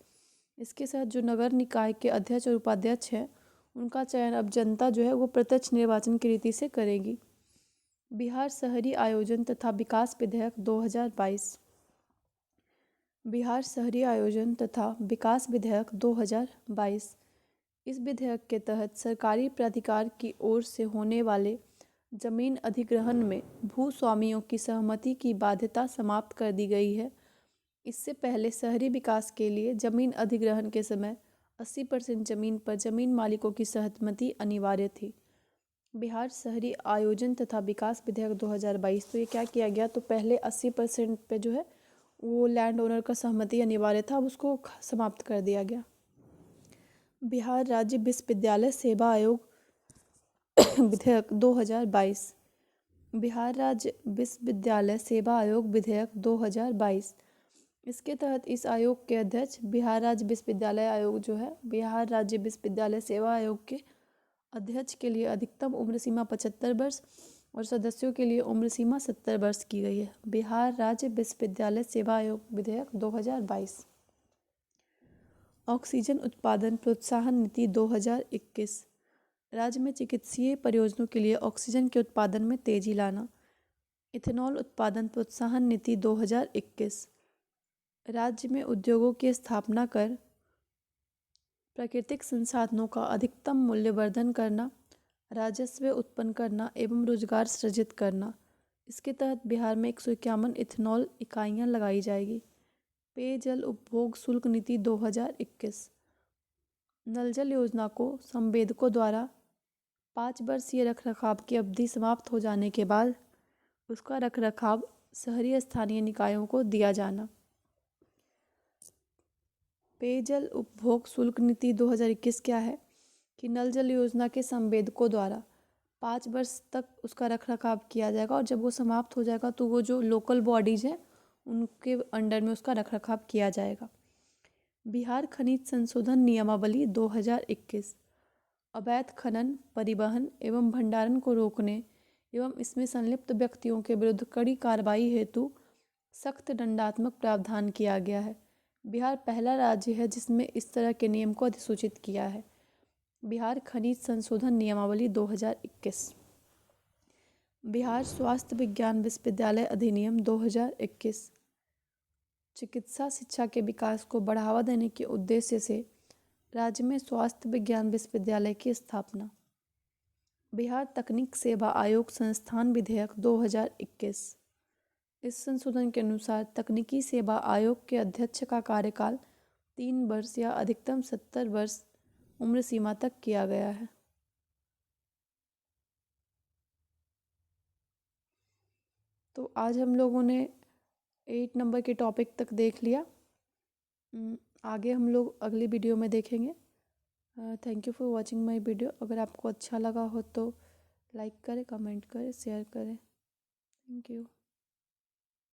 इसके तहत जो नगर निकाय के अध्यक्ष और उपाध्यक्ष हैं उनका चयन अब जनता जो है वो प्रत्यक्ष निर्वाचन की रीति से करेगी। बिहार शहरी आयोजन तथा विकास विधेयक 2022 बिहार शहरी आयोजन तथा विकास विधेयक 2022 इस विधेयक के तहत सरकारी प्राधिकार की ओर से होने वाले जमीन अधिग्रहण में भूस्वामियों की सहमति की बाध्यता समाप्त कर दी गई है। इससे पहले शहरी विकास के लिए जमीन अधिग्रहण के समय 80% जमीन पर जमीन मालिकों की सहमति अनिवार्य थी। बिहार शहरी आयोजन तथा विकास विधेयक 2022 तो ये क्या किया गया, तो पहले 80% पे जो है वो लैंड ओनर का सहमति अनिवार्य था, अब उसको समाप्त कर दिया गया। बिहार राज्य विश्वविद्यालय सेवा आयोग विधेयक 2022 बिहार राज्य विश्वविद्यालय सेवा आयोग विधेयक 2022 इसके तहत इस आयोग के अध्यक्ष बिहार राज्य विश्वविद्यालय आयोग जो है बिहार राज्य विश्वविद्यालय सेवा आयोग के अध्यक्ष के लिए अधिकतम उम्र सीमा 75 वर्ष और सदस्यों के लिए उम्र सीमा 70 वर्ष की गई है। बिहार राज्य विश्वविद्यालय सेवा आयोग विधेयक 2022 ऑक्सीजन उत्पादन प्रोत्साहन नीति 2021 राज्य में चिकित्सीय प्रयोजनों के लिए ऑक्सीजन के उत्पादन में तेजी लाना। इथेनॉल उत्पादन प्रोत्साहन नीति 2021 राज्य में उद्योगों की स्थापना कर प्राकृतिक संसाधनों का अधिकतम मूल्यवर्धन करना, राजस्व उत्पन्न करना एवं रोजगार सृजित करना। इसके तहत बिहार में 151 इथेनॉल इकाइयाँ लगाई जाएगी। पेयजल उपभोग शुल्क नीति 2021 नल जल योजना को संवेदकों द्वारा 5 वर्षीय रखरखाव की अवधि समाप्त हो जाने के बाद उसका रखरखाव शहरी स्थानीय निकायों को दिया जाना। पेयजल उपभोग शुल्क नीति 2021 क्या है कि नल जल योजना के संवेदकों द्वारा 5 वर्ष तक उसका रखरखाव किया जाएगा और जब वो समाप्त हो जाएगा तो वो जो लोकल बॉडीज़ हैं उनके अंडर में उसका रखरखाव किया जाएगा। बिहार खनिज संशोधन नियमावली 2021 अवैध खनन, परिवहन एवं भंडारण को रोकने एवं इसमें संलिप्त व्यक्तियों के विरुद्ध कड़ी कार्रवाई हेतु सख्त दंडात्मक प्रावधान किया गया है। बिहार पहला राज्य है जिसमें इस तरह के नियम को अधिसूचित किया है। बिहार खनिज संशोधन नियमावली 2021 बिहार स्वास्थ्य विज्ञान विश्वविद्यालय अधिनियम 2021 चिकित्सा शिक्षा के विकास को बढ़ावा देने के उद्देश्य से राज्य में स्वास्थ्य विज्ञान विश्वविद्यालय की स्थापना। बिहार तकनीक सेवा आयोग संस्थान विधेयक 2021 इस संशोधन के अनुसार तकनीकी सेवा आयोग के अध्यक्ष का कार्यकाल 3 वर्ष या अधिकतम 70 वर्ष उम्र सीमा तक किया गया है। तो आज हम लोगों ने 8 नंबर के टॉपिक तक देख लिया। आगे हम लोग अगली वीडियो में देखेंगे। Thank you for watching my video. अगर आपको अच्छा लगा हो तो लाइक करें, कमेंट करें, शेयर करें। Thank you.